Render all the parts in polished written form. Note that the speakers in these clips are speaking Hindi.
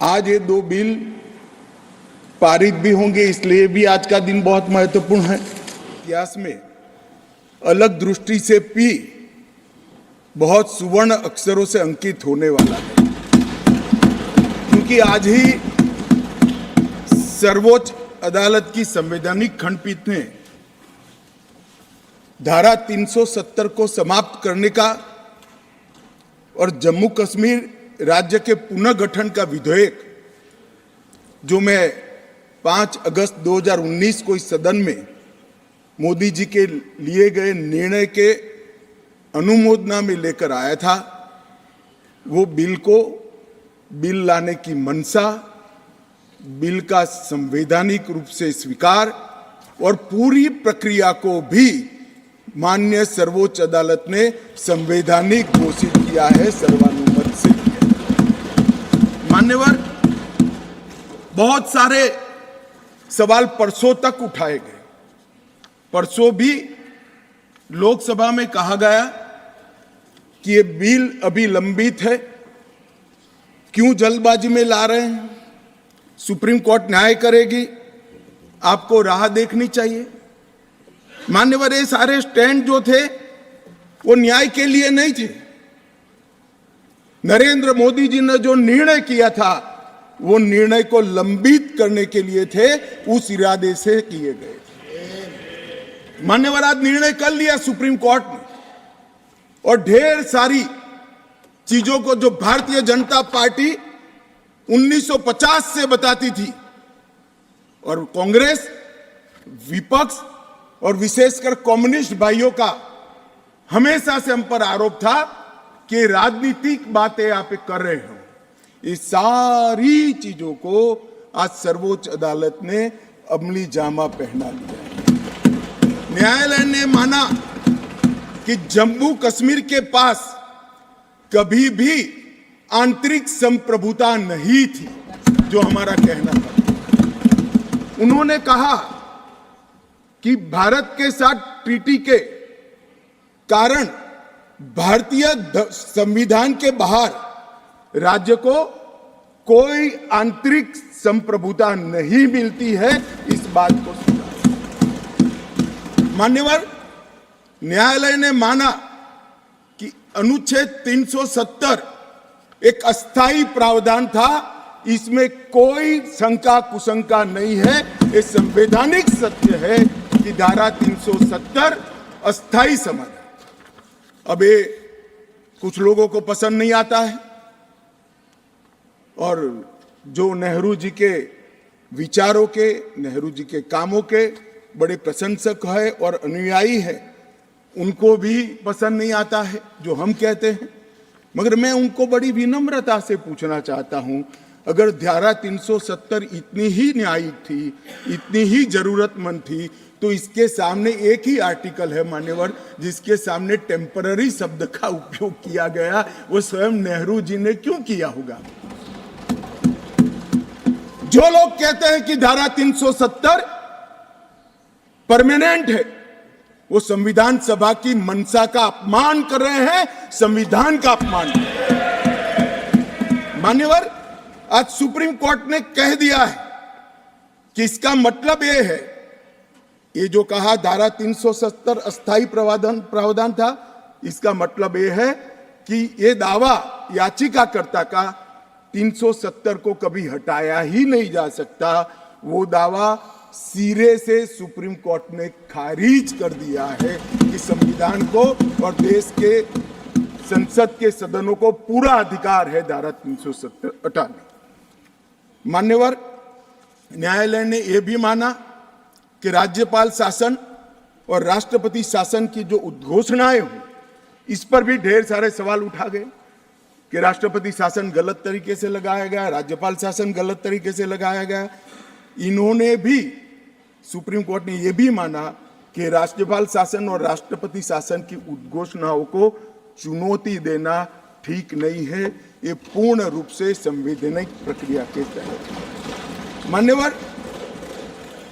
आज ये दो बिल पारित भी होंगे, इसलिए भी आज का दिन बहुत महत्वपूर्ण है। इतिहास में अलग दृष्टि से भी बहुत सुवर्ण अक्षरों से अंकित होने वाला है, क्योंकि आज ही सर्वोच्च अदालत की संवैधानिक खंडपीठ ने धारा 370 को समाप्त करने का और जम्मू कश्मीर राज्य के पुनर्गठन का विधेयक, जो मैं 5 अगस्त 2019 को इस सदन में मोदी जी के लिए गए निर्णय के अनुमोदना में लेकर आया था, वो बिल लाने की मंशा, बिल का संवैधानिक रूप से स्वीकार और पूरी प्रक्रिया को भी माननीय सर्वोच्च अदालत ने संवैधानिक घोषित किया है, सर्वानुमत से किया है। मान्यवर, बहुत सारे सवाल परसों तक उठाए गए। परसों भी लोकसभा में कहा गया कि ये बिल अभी लंबित है, क्यों जल्दबाजी में ला रहे हैं, सुप्रीम कोर्ट न्याय करेगी, आपको राह देखनी चाहिए। मान्यवर, ये सारे स्टैंड जो थे वो न्याय के लिए नहीं थे। नरेंद्र मोदी जी ने जो निर्णय किया था वो निर्णय को लंबित करने के लिए थे, उस इरादे से किए गए थे। मान्यवर, आज निर्णय कर लिया सुप्रीम कोर्ट ने, और ढेर सारी चीजों को जो भारतीय जनता पार्टी 1950 से बताती थी, और कांग्रेस, विपक्ष और विशेषकर कम्युनिस्ट भाइयों का हमेशा से हम पर आरोप था कि राजनीतिक बातें आप कर रहे हो, ये सारी चीजों को आज सर्वोच्च अदालत ने अमली जामा पहना लिया। न्यायालय ने माना कि जम्मू कश्मीर के पास कभी भी आंतरिक संप्रभुता नहीं थी, जो हमारा कहना था। उन्होंने कहा कि भारत के साथ ट्रीटी के कारण भारतीय संविधान के बाहर राज्य को कोई आंतरिक संप्रभुता नहीं मिलती है, इस बात को सुना। मान्यवर, न्यायालय ने माना कि अनुच्छेद 370 एक अस्थायी प्रावधान था, इसमें कोई शंका कुशंका नहीं है, ये संवैधानिक सत्य है कि धारा 370 अस्थायी समाधान। अब ये कुछ लोगों को पसंद नहीं आता है, और जो नेहरू जी के विचारों के, नेहरू जी के कामों के बड़े प्रशंसक है और अनुयायी है, उनको भी पसंद नहीं आता है जो हम कहते हैं। मगर मैं उनको बड़ी विनम्रता से पूछना चाहता हूं, अगर धारा 370 इतनी ही न्यायिक थी, इतनी ही जरूरतमंद थी, तो इसके सामने एक ही आर्टिकल है मान्यवर, जिसके सामने टेम्पररी शब्द का उपयोग किया गया, वो स्वयं नेहरू जी ने क्यों किया होगा? जो लोग कहते हैं कि धारा 370 परमानेंट है, वो संविधान सभा की मंशा का अपमान कर रहे हैं, संविधान का अपमान कर रहे हैं। मान्यवर, आज सुप्रीम कोर्ट ने कह दिया है कि इसका मतलब यह है, ये जो कहा धारा 370 अस्थायी प्रावधान था, इसका मतलब यह है कि ये दावा याचिकाकर्ता का 370 को कभी हटाया ही नहीं जा सकता। वो दावा सिरे से सुप्रीम कोर्ट ने खारिज कर दिया है कि संविधान को और देश के संसद के सदनों को पूरा अधिकार है धारा 370 हटाने। मान्यवर, न्यायालय ने यह भी माना कि राज्यपाल शासन और राष्ट्रपति शासन की जो उद्घोषणाएं हुई, इस पर भी ढेर सारे सवाल उठा गए कि राष्ट्रपति शासन गलत तरीके से लगाया गया, राज्यपाल शासन गलत तरीके से लगाया गया। इन्होंने भी, सुप्रीम कोर्ट ने यह भी माना कि राज्यपाल शासन और राष्ट्रपति शासन की उद्घोषणाओं को चुनौती देना ठीक नहीं है, ये पूर्ण रूप से संवैधानिक प्रक्रिया के तहत। मान्यवर,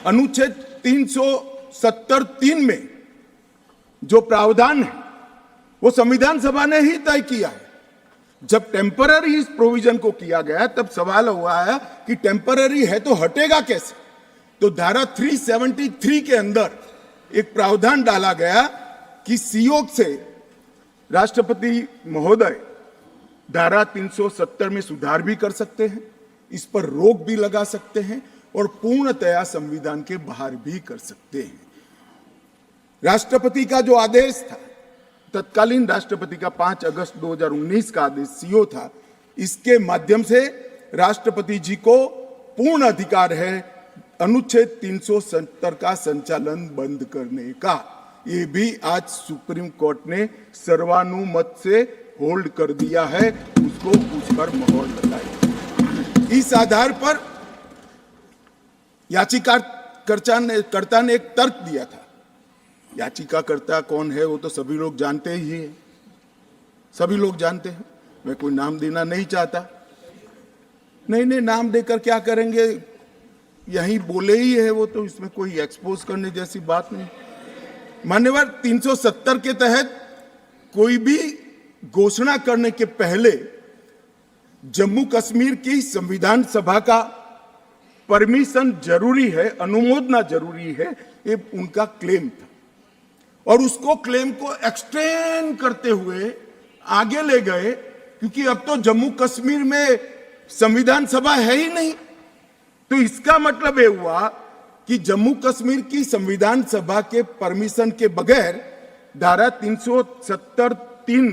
अनुच्छेद 370(3) में जो प्रावधान है वो संविधान सभा ने ही तय किया है, जब टेम्पररी इस प्रोविजन को किया गया तब सवाल हुआ है कि टेम्पररी है तो हटेगा कैसे। तो धारा 373 के अंदर एक प्रावधान डाला गया कि सीओ से राष्ट्रपति महोदय धारा 370 में सुधार भी कर सकते हैं, इस पर रोक भी लगा सकते हैं और पूर्णतया संविधान के बाहर भी कर सकते हैं। राष्ट्रपति का जो आदेश था, तत्कालीन राष्ट्रपति का 5 अगस्त 2019 का आदेश सीओ था, इसके माध्यम से राष्ट्रपति जी को पूर्ण अधिकार है अनुच्छेद 370 का संचालन बंद करने का। ये भी आज सुप्रीम कोर्ट ने सर्वानुमत से होल्ड कर दिया है, उसको उस पर मोहर लगाई। इस आधार पर याचिकाकर्ता ने एक तर्क दिया था। याचिकाकर्ता कौन है वो तो सभी लोग जानते ही है, सभी लोग जानते हैं, मैं कोई नाम देना नहीं चाहता। नहीं, नाम देकर क्या करेंगे, यही बोले ही है वो, तो इसमें कोई एक्सपोज करने जैसी बात नहीं। मान्यवर 370 के तहत कोई भी घोषणा करने के पहले जम्मू कश्मीर की संविधान सभा का परमिशन जरूरी है, अनुमोदना जरूरी है, ये उनका क्लेम था। और उसको क्लेम को एक्सटेंड करते हुए आगे ले गए, क्योंकि अब तो जम्मू कश्मीर में संविधान सभा है ही नहीं। तो इसका मतलब ये हुआ कि जम्मू कश्मीर की संविधान सभा के परमिशन के बगैर धारा 370(3)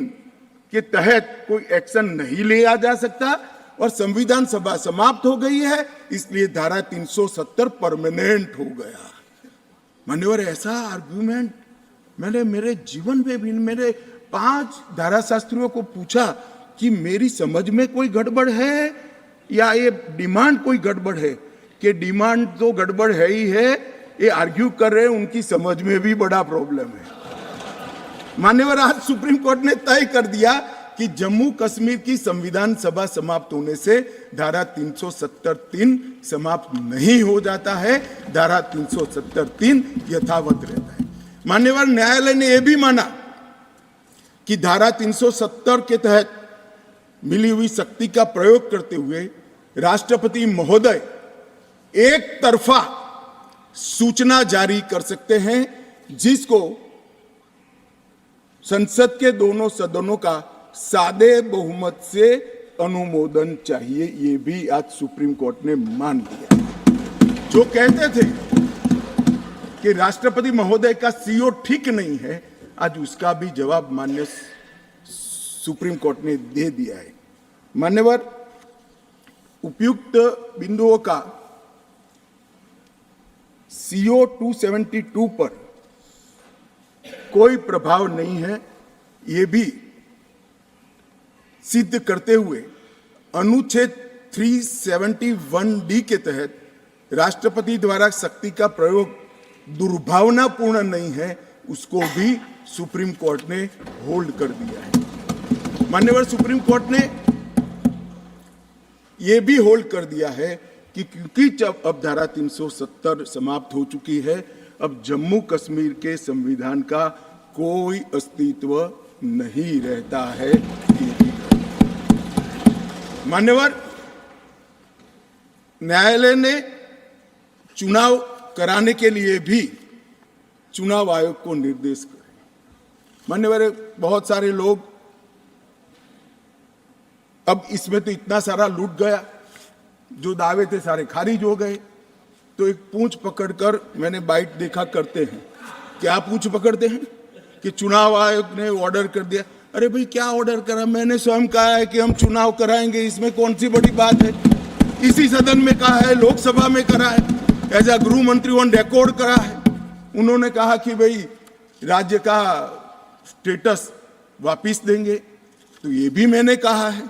के तहत कोई एक्शन नहीं लिया जा सकता और संविधान सभा समाप्त हो गई है, इसलिए धारा 370 परमानेंट हो गया। मान्यवर, ऐसा आर्गुमेंट मैंने मेरे जीवन में भी, मेरे 5 धाराशास्त्रियों को पूछा कि मेरी समझ में कोई गड़बड़ है या ये डिमांड कोई गड़बड़ है, कि डिमांड तो गड़बड़ है ही है, ये आर्ग्यू कर रहे हैं, उनकी समझ में भी बड़ा प्रॉब्लम है। मान्यवर, आज सुप्रीम कोर्ट ने तय कर दिया कि जम्मू कश्मीर की संविधान सभा समाप्त होने से धारा 370(3) समाप्त नहीं हो जाता है, धारा 370(3) यथावत रहता है। मान्यवर, न्यायालय ने यह भी माना कि धारा 370 के तहत मिली हुई शक्ति का प्रयोग करते हुए राष्ट्रपति महोदय एक तरफा सूचना जारी कर सकते हैं, जिसको संसद के दोनों सदनों का सादे बहुमत से अनुमोदन चाहिए। ये भी आज सुप्रीम कोर्ट ने मान लिया। जो कहते थे कि राष्ट्रपति महोदय का सीओ ठीक नहीं है, आज उसका भी जवाब माननीय सुप्रीम कोर्ट ने दे दिया है। मान्यवर, उपयुक्त बिंदुओं का सीओ 272 पर कोई प्रभाव नहीं है, ये भी सिद्ध करते हुए अनुच्छेद 371(d) के तहत राष्ट्रपति द्वारा शक्ति का प्रयोग दुर्भावनापूर्ण नहीं है, उसको भी सुप्रीम कोर्ट ने होल्ड कर दिया है। मान्यवर, सुप्रीम कोर्ट ने यह भी होल्ड कर दिया है कि क्योंकि जब अब धारा 370 समाप्त हो चुकी है, अब जम्मू कश्मीर के संविधान का कोई अस्तित्व नहीं रहता है। मान्यवर, न्यायालय ने चुनाव कराने के लिए भी चुनाव आयोग को निर्देश करे। मान्यवर, बहुत सारे लोग, अब इसमें तो इतना सारा लूट गया, जो दावे थे सारे खारिज हो गए। तो एक पूंछ पकड़कर मैंने बाइट देखा करते हैं, क्या पूंछ पकड़ते हैं कि चुनाव आयोग ने ऑर्डर कर दिया। अरे भाई, क्या ऑर्डर करा? मैंने स्वयं कहा है कि हम चुनाव कराएंगे, इसमें कौन सी बड़ी बात है? इसी सदन में कहा है, लोकसभा में करा है, एज ए गृह मंत्री ऑन रिकॉर्ड करा है। उन्होंने कहा कि भाई राज्य का स्टेटस वापिस देंगे, तो ये भी मैंने कहा है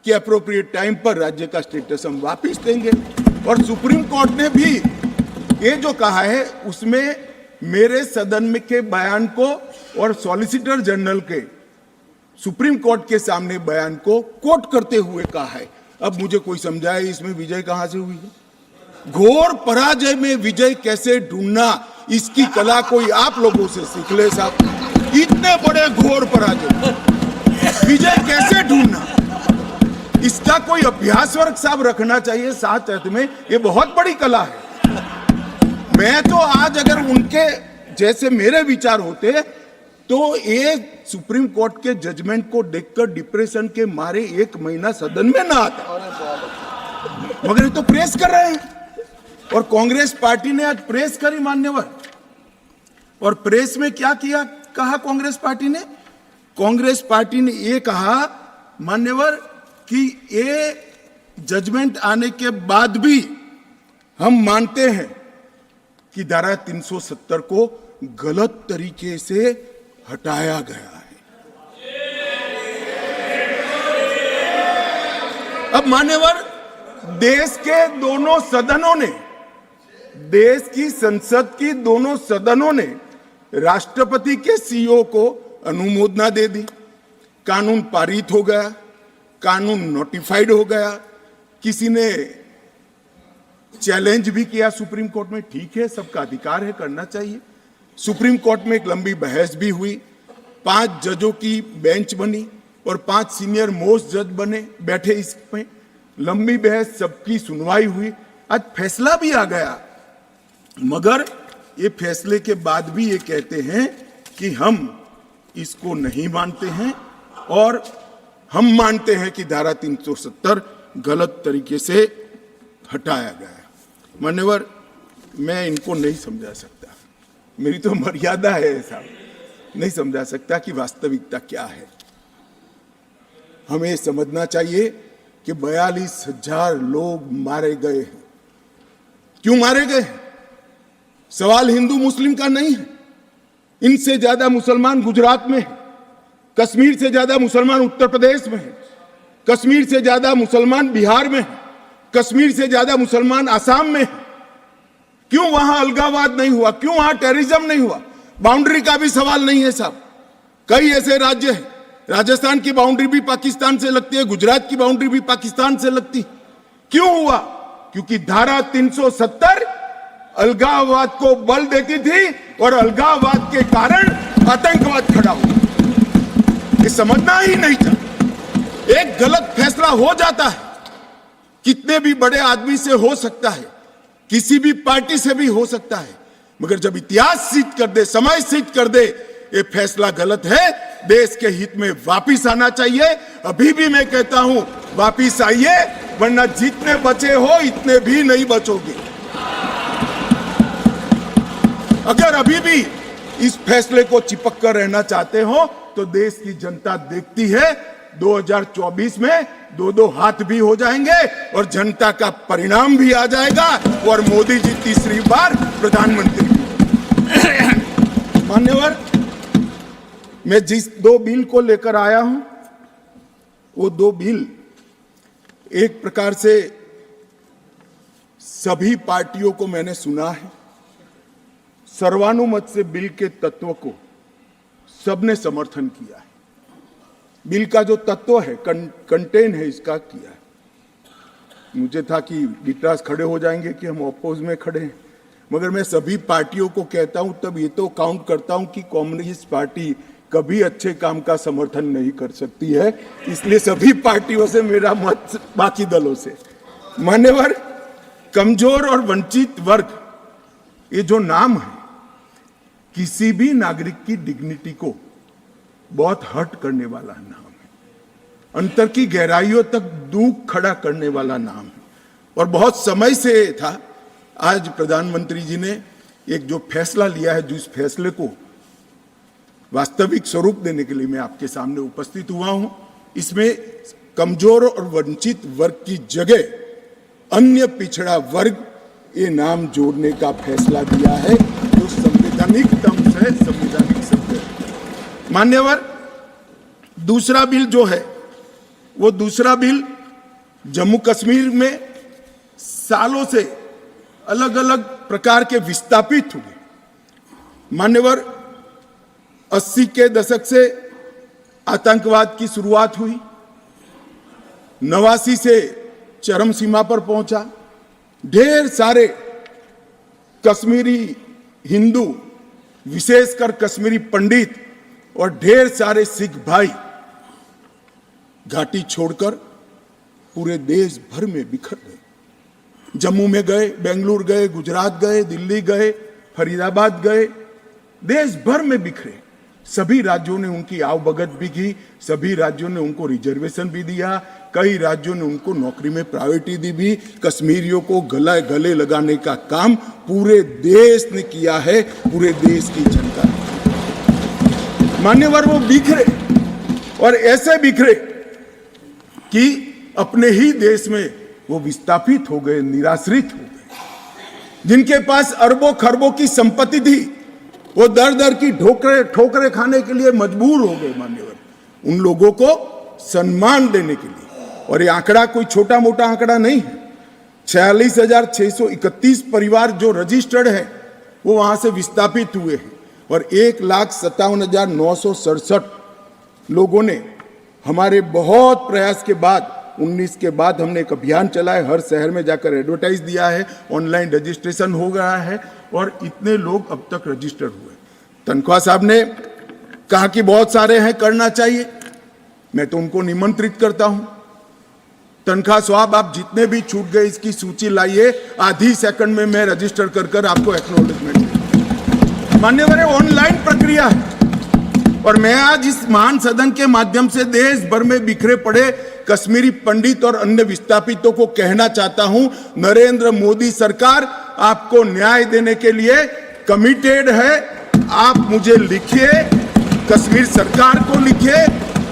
कि अप्रोप्रिएट टाइम पर राज्य का स्टेटस हम वापिस देंगे। और सुप्रीम कोर्ट ने भी ये जो कहा है, उसमें मेरे सदन में के बयान को और सॉलिसिटर जनरल के सुप्रीम कोर्ट के सामने बयान को कोट करते हुए कहा है। अब मुझे कोई समझाए इसमें विजय कहां से हुई है? घोर पराजय में विजय कैसे ढूंढना, इसकी कला कोई आप लोगों से सीख ले साहब। इतने बड़े घोर पराजय विजय कैसे ढूंढना, इसका कोई अभ्यास वर्ग साहब रखना चाहिए 7 अर्थ में, ये बहुत बड़ी कला है। मैं तो आज अगर उनके जैसे मेरे विचार होते तो ये सुप्रीम कोर्ट के जजमेंट को देखकर डिप्रेशन के मारे 1 महीना सदन में ना आता, मगर ये तो प्रेस कर रहे हैं। और कांग्रेस पार्टी ने आज प्रेस करी मान्यवर, और प्रेस में क्या किया कहा कांग्रेस पार्टी ने? कांग्रेस पार्टी ने ये कहा मान्यवर कि ये जजमेंट आने के बाद भी हम मानते हैं कि धारा 370 को गलत तरीके से हटाया गया है। अब मान्यवर देश के दोनों सदनों ने, देश की संसद की दोनों सदनों ने राष्ट्रपति के सीओ को अनुमोदना दे दी, कानून पारित हो गया, कानून नोटिफाइड हो गया, किसी ने चैलेंज भी किया सुप्रीम कोर्ट में, ठीक है, सबका अधिकार है, करना चाहिए। सुप्रीम कोर्ट में एक लंबी बहस भी हुई, 5 जजों की बेंच बनी और 5 सीनियर मोस्ट जज बने, बैठे इसमें, लंबी बहस, सबकी सुनवाई हुई, आज फैसला भी आ गया। मगर ये फैसले के बाद भी ये कहते हैं कि हम इसको नहीं मानते हैं और हम मानते हैं कि धारा 370 गलत तरीके से हटाया गया है। मान्यवर, मैं इनको नहीं समझा सकता, मेरी तो मर्यादा है साहब, नहीं समझा सकता कि वास्तविकता क्या है। हमें समझना चाहिए कि 42,000 लोग मारे गए हैं। क्यों मारे गए हैं? सवाल हिंदू मुस्लिम का नहीं है। इनसे ज्यादा मुसलमान गुजरात में है, कश्मीर से ज्यादा मुसलमान उत्तर प्रदेश में है, कश्मीर से ज्यादा मुसलमान बिहार में है, कश्मीर से ज्यादा मुसलमान आसाम में है। क्यों वहां अलगाववाद नहीं हुआ? क्यों वहां टेररिज्म नहीं हुआ? बाउंड्री का भी सवाल नहीं है साहब। कई ऐसे राज्य हैं, राजस्थान की बाउंड्री भी पाकिस्तान से लगती है, गुजरात की बाउंड्री भी पाकिस्तान से लगती। क्यों हुआ? क्योंकि धारा 370 अलगाववाद को बल देती थी और अलगाववाद के कारण आतंकवाद खड़ा हुआ। ये समझना ही नहीं था। एक गलत फैसला हो जाता है, कितने भी बड़े आदमी से हो सकता है, किसी भी पार्टी से भी हो सकता है, मगर जब इतिहास सिद्ध कर दे, समय सिद्ध कर दे ये फैसला गलत है, देश के हित में वापिस आना चाहिए। अभी भी मैं कहता हूं वापिस आइए, वरना जितने बचे हो इतने भी नहीं बचोगे। अगर अभी भी इस फैसले को चिपक कर रहना चाहते हो तो देश की जनता देखती है 2024 में 2-2 हाथ भी हो जाएंगे और जनता का परिणाम भी आ जाएगा और मोदी जी तीसरी बार प्रधानमंत्री। मान्यवर, मैं जिस 2 बिल को लेकर आया हूं वो 2 बिल एक प्रकार से सभी पार्टियों को मैंने सुना है, सर्वानुमत से बिल के तत्व को सबने समर्थन किया है। बिल का जो तत्व है, कंटेन है, इसका किया है। मुझे था कि गिटराज खड़े हो जाएंगे कि हम अपोज में खड़े हैं, मगर मैं सभी पार्टियों को कहता हूं, तब ये तो काउंट करता हूं कि कम्युनिस्ट पार्टी कभी अच्छे काम का समर्थन नहीं कर सकती है, इसलिए सभी पार्टियों से मेरा मत बाकी दलों से। मान्यवर, कमजोर और वंचित वर्ग ये जो नाम है, किसी भी नागरिक की डिग्निटी को बहुत हर्ट करने वाला नाम है, अंतर की गहराइयों तक दुख खड़ा करने वाला नाम है और बहुत समय से था। आज प्रधानमंत्री जी ने एक जो फैसला लिया है, जिस फैसले को वास्तविक स्वरूप देने के लिए मैं आपके सामने उपस्थित हुआ हूं, इसमें कमजोर और वंचित वर्ग की जगह अन्य पिछड़ा वर्ग ये नाम जोड़ने का फैसला दिया है, जो संवैधानिक ढंग से संवैधानिक शब्द है। मान्यवर, दूसरा बिल जो है वो दूसरा बिल जम्मू कश्मीर में सालों से अलग अलग प्रकार के विस्थापित हुए। मान्यवर, 80 के दशक से आतंकवाद की शुरुआत हुई, 89 से चरम सीमा पर पहुंचा। ढेर सारे कश्मीरी हिंदू, विशेषकर कश्मीरी पंडित और ढेर सारे सिख भाई घाटी छोड़कर पूरे देश भर में बिखर गए। जम्मू में गए, बेंगलुरु गए, गुजरात गए, दिल्ली गए, फरीदाबाद गए, देश भर में बिखरे। सभी राज्यों ने उनकी आवभगत भी की, सभी राज्यों ने उनको रिजर्वेशन भी दिया, कई राज्यों ने उनको नौकरी में प्रायोरिटी दी भी। कश्मीरियों को गले लगाने का काम पूरे देश ने किया है, पूरे देश की जनता ने। मान्यवर, वो बिखरे और ऐसे बिखरे कि अपने ही देश में वो विस्थापित हो गए, निराश्रित हो गए। जिनके पास अरबों खरबों की संपत्ति थी, वो दर दर की ठोकरे खाने के लिए मजबूर हो गए। मान्यवर, उन लोगों को सम्मान देने के लिए, और ये आंकड़ा कोई छोटा मोटा आंकड़ा नहीं है, 46,631 परिवार जो रजिस्टर्ड है वो वहां से विस्थापित हुए हैं, और 1,57,967 लोगों ने हमारे बहुत प्रयास के बाद 19 के बाद हमने एक अभियान चलाया, हर शहर में जाकर एडवर्टाइज दिया है, ऑनलाइन रजिस्ट्रेशन हो गया है और इतने लोग अब तक रजिस्टर हुए। तनख्वाह साहब ने कहा कि बहुत सारे हैं, करना चाहिए। मैं तो उनको निमंत्रित करता हूं, तनख्वाह साहब आप जितने भी छूट गए इसकी सूची लाइए, आधी सेकंड में मैं रजिस्टर कर आपको एक्नॉलेजमेंट। मान्यवर, ऑनलाइन प्रक्रिया है और मैं आज इस महान सदन के माध्यम से देश भर में बिखरे पड़े कश्मीरी पंडित और अन्य विस्थापितों को कहना चाहता हूं, नरेंद्र मोदी सरकार आपको न्याय देने के लिए कमिटेड है। आप मुझे लिखिए, कश्मीर सरकार को लिखिए,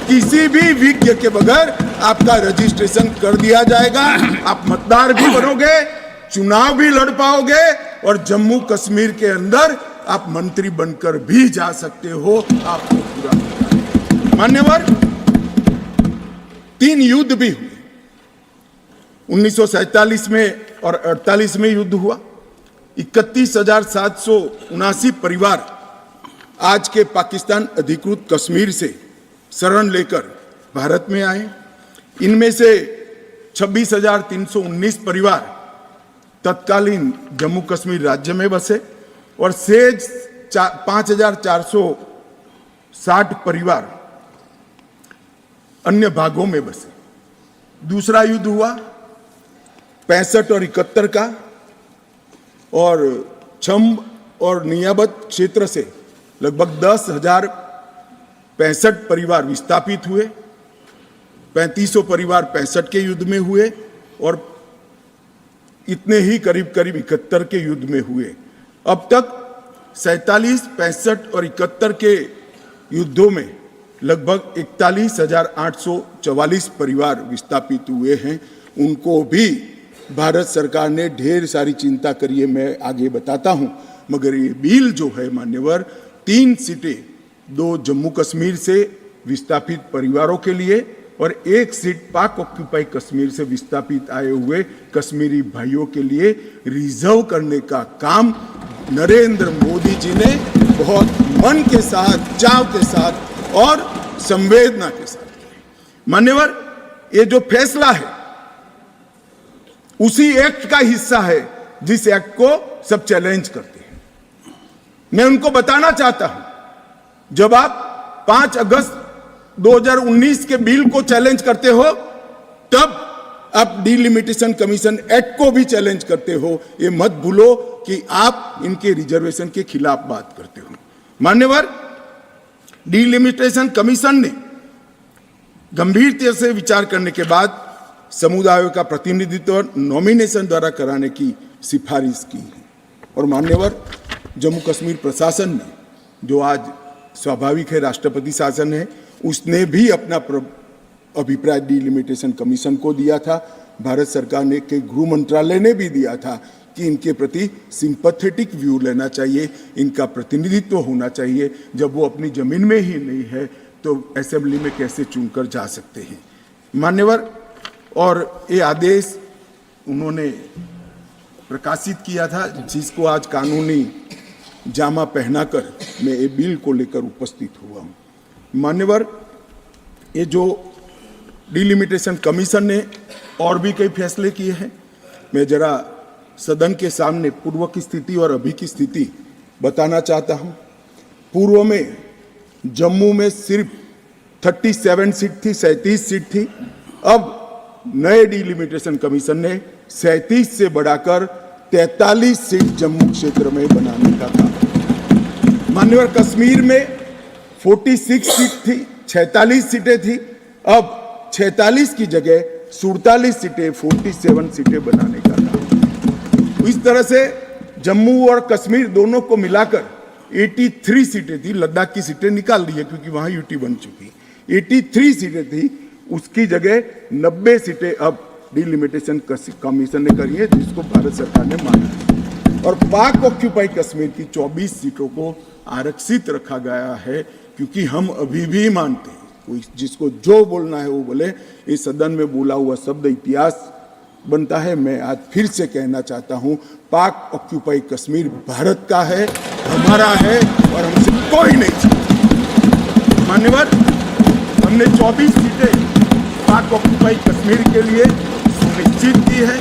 किसी भी विज्ञ के बगैर आपका रजिस्ट्रेशन कर दिया जाएगा। आप मतदार भी बनोगे, चुनाव भी लड़ पाओगे और जम्मू कश्मीर के अंदर आप मंत्री बनकर भी जा सकते हो। आपको पूरा मान्यवर, 3 युद्ध भी हुए, 1947 में और 48 में युद्ध हुआ। 31,779 परिवार आज के पाकिस्तान अधिकृत कश्मीर से शरण लेकर भारत में आए। इनमें से 26,319 परिवार तत्कालीन जम्मू कश्मीर राज्य में बसे और शेष 5,460 परिवार अन्य भागों में बसे। दूसरा युद्ध हुआ 65 और 71 का, और छम्ब और नियाबत क्षेत्र से लगभग 10,065 परिवार विस्थापित हुए। 3500 परिवार 65 के युद्ध में हुए और इतने ही करीब 71 के युद्ध में हुए। अब तक 47, 65 और 71 के युद्धों में लगभग 41,844 परिवार विस्थापित हुए हैं। उनको भी भारत सरकार ने ढेर सारी चिंता करी है, मैं आगे बताता हूं। मगर ये बिल जो है मान्यवर, 3 सीटें, 2 जम्मू कश्मीर से विस्थापित परिवारों के लिए और 1 सीट पाक ऑक्यूपाई कश्मीर से विस्थापित आए हुए कश्मीरी भाइयों के लिए रिजर्व करने का काम नरेंद्र मोदी जी ने बहुत मन के साथ, चाव के साथ और संवेदना के साथ किया। मान्यवर, ये जो फैसला है उसी एक्ट का हिस्सा है जिस एक्ट को सब चैलेंज करते हैं। मैं उनको बताना चाहता हूं, जब आप 5 अगस्त 2019 के बिल को चैलेंज करते हो, तब आप डिलिमिटेशन कमीशन एक्ट को भी चैलेंज करते हो। ये मत भूलो कि आप इनके रिजर्वेशन के खिलाफ बात करते हो। मान्यवर, डिलिमिटेशन कमीशन ने गंभीरता से विचार करने के बाद समुदायों का प्रतिनिधित्व नॉमिनेशन द्वारा कराने की सिफारिश की है। और मान्यवर, जम्मू कश्मीर प्रशासन ने, जो आज स्वाभाविक है राष्ट्रपति शासन है, उसने भी अपना अभिप्राय डिलिमिटेशन कमीशन को दिया था। भारत सरकार ने के गृह मंत्रालय ने भी दिया था कि इनके प्रति सिंपैथेटिक व्यू लेना चाहिए, इनका प्रतिनिधित्व होना चाहिए। जब वो अपनी जमीन में ही नहीं है तो असेंबली में कैसे चुनकर जा सकते हैं। मान्यवर, और ये आदेश उन्होंने प्रकाशित किया था, जिसको आज कानूनी जामा पहनाकर मैं ये बिल को लेकर उपस्थित हुआ हूँ। मान्यवर, ये जो डिलिमिटेशन कमीशन ने और भी कई फैसले किए हैं, मैं जरा सदन के सामने पूर्व की स्थिति और अभी की स्थिति बताना चाहता हूँ। पूर्व में जम्मू में सिर्फ 37 सीट थी, 37 सीट थी। अब नए डिलिमिटेशन कमीशन ने 37 से बढ़ाकर 43 सीट जम्मू क्षेत्र में बनाने का काम। मान्यवर कश्मीर में 46 सीट थी, 46 सीटें थी, अब 46 की जगह 47 सीटें, 47 सीटें बनाने का काम। इस तरह से जम्मू और कश्मीर दोनों को मिलाकर 83 सीटें थी। लद्दाख की सीटें निकाल दी है क्योंकि वहां यूटी बन चुकी। 83 सीटें थी, उसकी जगह 90 सीटें अब डिलिमिटेशन कमीशन ने करी है, जिसको भारत सरकार ने माना है। और पाक ऑक्यूपाई कश्मीर की 24 सीटों को आरक्षित रखा गया है, क्योंकि हम अभी भी मानते हैं, कोई जिसको जो बोलना है वो बोले। इस सदन में बोला हुआ शब्द इतिहास बनता है। मैं आज फिर से कहना चाहता हूं, पाक ऑक्यूपाई कश्मीर भारत का है, हमारा है, और हमसे कोई नहीं छीन। मान्यवर, हमने 24 सीटें पाक ऑक्यूपाई कश्मीर के लिए सुनिश्चित की है।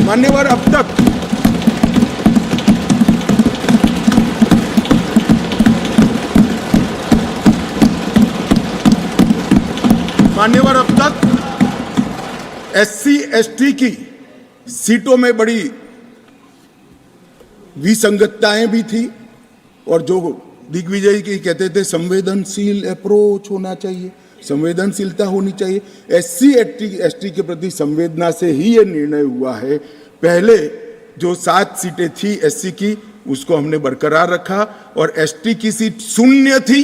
मान्यवर, अब तक SC ST की सीटों में बड़ी विसंगतताएं भी थी, और जो दिग्विजय की कहते थे संवेदनशील अप्रोच होना चाहिए, संवेदनशीलता होनी चाहिए। SC ST के प्रति संवेदना से ही ये निर्णय हुआ है। पहले जो 7 सीटें थी SC की, उसको हमने बरकरार रखा, और ST की सीट शून्य थी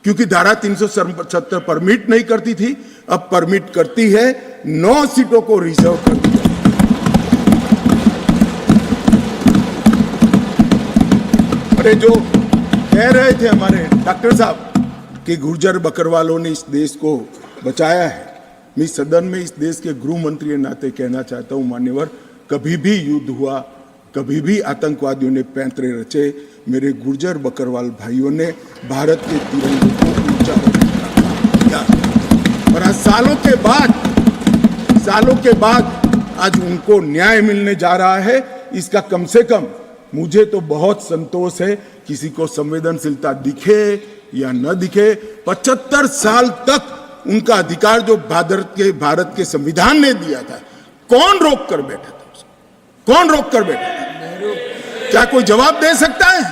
क्योंकि धारा 377 परमिट नहीं करती थी, अब परमिट करती है। 9 सीटों को रिजर्व कर दिया। अरे जो कह रहे थे हमारे डॉक्टर साहब कि गुर्जर बकरवालों ने इस देश को बचाया है, मैं सदन में इस देश के गृह मंत्री के नाते कहना चाहता हूं, मान्यवर, कभी भी युद्ध हुआ, कभी भी आतंकवादियों ने पैंतरे रचे, मेरे गुर्जर बकरवाल भाइयों ने भारत के तिरंगे को ऊंचा किया। और आज सालों के बाद आज उनको न्याय मिलने जा रहा है। इसका कम से कम मुझे तो बहुत संतोष है। किसी को संवेदनशीलता दिखे या न दिखे, 75 साल तक उनका अधिकार जो भारत के संविधान ने दिया था, कौन रोक कर बैठा था उसको? कौन रोक कर बैठा था? क्या कोई जवाब दे सकता है?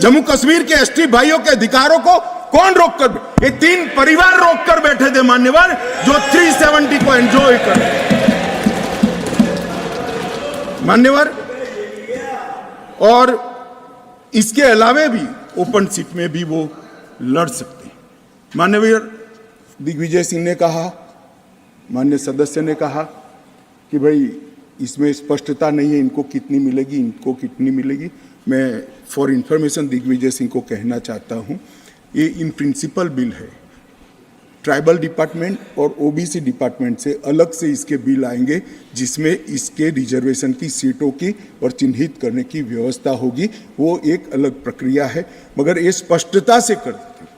जम्मू कश्मीर के ST भाइयों के अधिकारों को कौन रोक कर? ये 3 परिवार रोक कर बैठे थे मान्यवर, जो 370 को एंजॉय कर रहे मान्यवर। और इसके अलावे भी ओपन सीट में भी वो लड़ सकते हैं। माननीय दिग्विजय सिंह ने कहा, माननीय सदस्य ने कहा कि भाई इसमें स्पष्टता नहीं है, इनको कितनी मिलेगी, इनको कितनी मिलेगी। मैं फॉर इंफॉर्मेशन दिग्विजय सिंह को कहना चाहता हूं, ये इन प्रिंसिपल बिल है। ट्राइबल डिपार्टमेंट और OBC डिपार्टमेंट से अलग से इसके बिल आएंगे, जिसमें इसके रिजर्वेशन की सीटों की और चिन्हित करने की व्यवस्था होगी। वो एक अलग प्रक्रिया है, मगर ये स्पष्टता से कर देते हैं।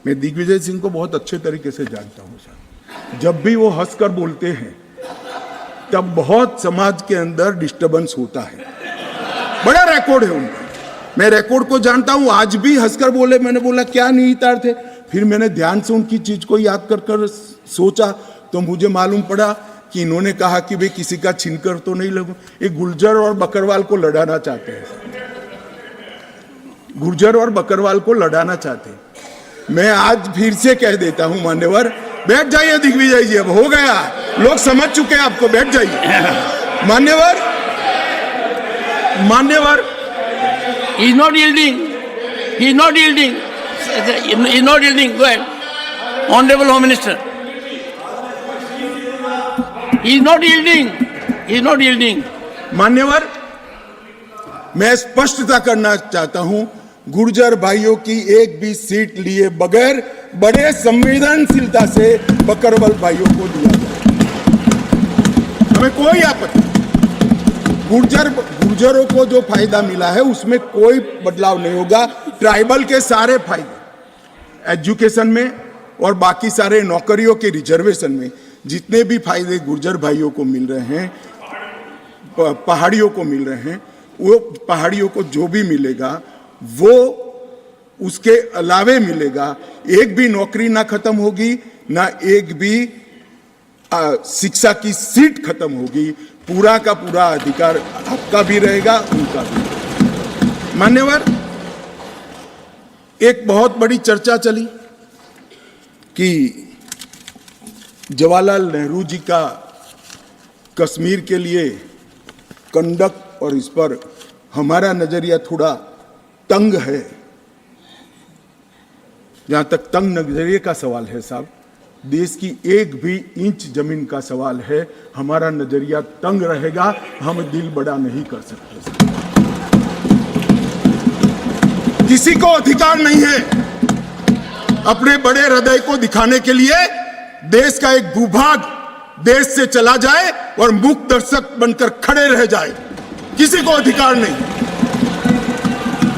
मैं दिग्विजय सिंह को बहुत अच्छे तरीके से जानता हूँ साहब। जब भी वो हंसकर बोलते हैं तब बहुत समाज के अंदर डिस्टर्बेंस होता है। बड़ा रिकॉर्ड है उनका, मैं रिकॉर्ड को जानता हूं। आज भी हंसकर बोले, मैंने बोला क्या निहितार्थ थे, फिर मैंने ध्यान से उनकी चीज को याद कर सोचा तो मुझे मालूम पड़ा कि इन्होंने कहा कि भाई किसी का छीनकर तो नहीं लगू। ये गुर्जर और बकरवाल को लड़ाना चाहते हैं, गुर्जर और बकरवाल को लड़ाना चाहते हैं। मैं आज फिर से कह देता हूं मान्यवर, बैठ जाइए दिग्विजय जी, अब हो गया, लोग समझ चुके हैं आपको, बैठ जाइए। मान्यवर, he is not yielding. He is not yielding. He is not yielding. Go ahead. Honorable Home Minister. He is not yielding. He is not yielding. मान्यवर, मैं स्पष्टता करना चाहता हूं, गुर्जर भाइयों की एक भी सीट लिए बगैर बड़े संवेदनशीलता से बकरवाल भाइयों को दिया जाए, हमें कोई आपत्ति। गुर्जरों को जो फायदा मिला है उसमें कोई बदलाव नहीं होगा। ट्राइबल के सारे फायदे एजुकेशन में और बाकी सारे नौकरियों के रिजर्वेशन में जितने भी फायदे गुर्जर भाइयों को मिल रहे हैं, पहाड़ियों को मिल रहे हैं, वो पहाड़ियों को जो भी मिलेगा वो उसके अलावे मिलेगा। एक भी नौकरी ना खत्म होगी, ना एक भी शिक्षा की सीट खत्म होगी, पूरा का पूरा अधिकार आपका भी रहेगा, उनका भी। मान्यवर, एक बहुत बड़ी चर्चा चली कि जवाहरलाल नेहरू जी का कश्मीर के लिए कंडक्ट और इस पर हमारा नजरिया थोड़ा तंग है। जहां तक तंग नजरिए का सवाल है साहब, देश की एक भी इंच जमीन का सवाल है, हमारा नजरिया तंग रहेगा, हम दिल बड़ा नहीं कर सकते। किसी को अधिकार नहीं है अपने बड़े हृदय को दिखाने के लिए देश का एक भूभाग देश से चला जाए और मूक दर्शक बनकर खड़े रह जाए, किसी को अधिकार नहीं।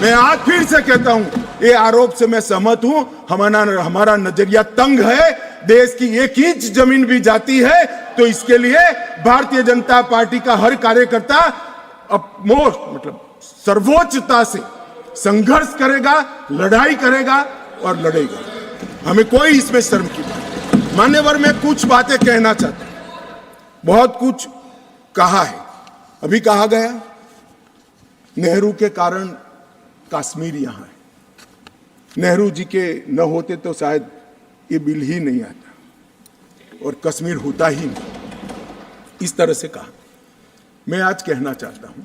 मैं आज फिर से कहता हूं, ये आरोप से मैं सहमत हूं, हमारा नजरिया तंग है। देश की एक इंच जमीन भी जाती है तो इसके लिए भारतीय जनता पार्टी का हर कार्यकर्ता सर्वोच्चता से संघर्ष करेगा, लड़ाई करेगा और लड़ेगा। हमें कोई इसमें शर्म की बात नहीं। मान्यवर, मैं कुछ बातें कहना चाहता हूं। बहुत कुछ कहा है, अभी कहा गया नेहरू के कारण कश्मीर यहां है, नेहरू जी के न होते तो शायद ये बिल ही नहीं आता और कश्मीर होता ही नहीं, इस तरह से कहा। मैं आज कहना चाहता हूं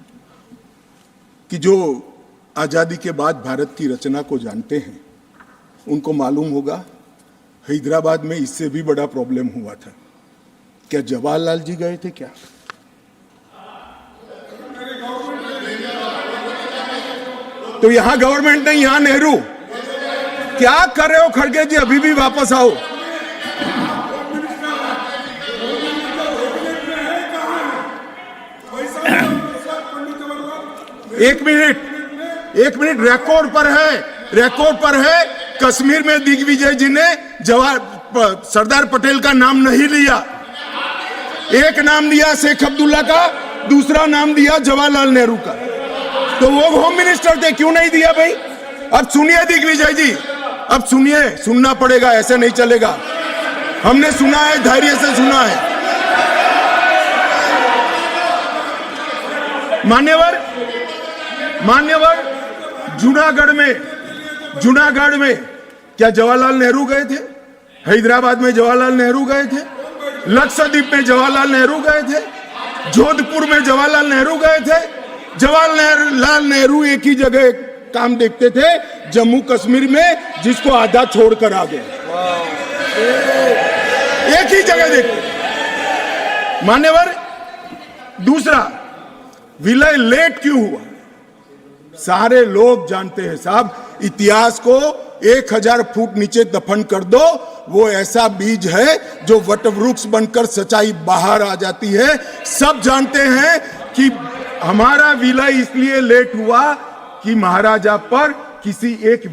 कि जो आजादी के बाद भारत की रचना को जानते हैं उनको मालूम होगा हैदराबाद में इससे भी बड़ा प्रॉब्लम हुआ था। क्या जवाहरलाल जी गए थे क्या? तो यहां गवर्नमेंट नहीं, यहां नेहरू। क्या कर रहे हो खड़गे जी, अभी भी वापस आओ। एक मिनट, रिकॉर्ड पर है। कश्मीर में दिग्विजय जी ने सरदार पटेल का नाम नहीं लिया। एक नाम लिया शेख अब्दुल्ला का, दूसरा नाम दिया जवाहरलाल नेहरू का। तो वो होम मिनिस्टर थे, क्यों नहीं दिया भाई? अब सुनिए दिग्विजय जी, अब सुनिए, सुनना पड़ेगा, ऐसे नहीं चलेगा। हमने सुना है, धैर्य से सुना है। मान्यवर, जूनागढ़ में क्या जवाहरलाल नेहरू गए थे? हैदराबाद में जवाहरलाल नेहरू गए थे, लक्षद्वीप में जवाहरलाल नेहरू गए थे, जोधपुर में जवाहरलाल नेहरू गए थे। जवाहरलाल नेहरू एक ही जगह काम देखते थे, जम्मू कश्मीर में, जिसको आधा छोड़कर आ गए। एक ही जगह देखते। मान्यवर, दूसरा, विलय लेट क्यों हुआ? सारे लोग जानते हैं साहब, इतिहास को 1000 फुट नीचे दफन कर दो, वो ऐसा बीज है जो वटवृक्ष बनकर सच्चाई बाहर आ जाती है। सब जानते हैं कि हमारा विलय इसलिए लेट हुआ कि महाराजा पर किसी एक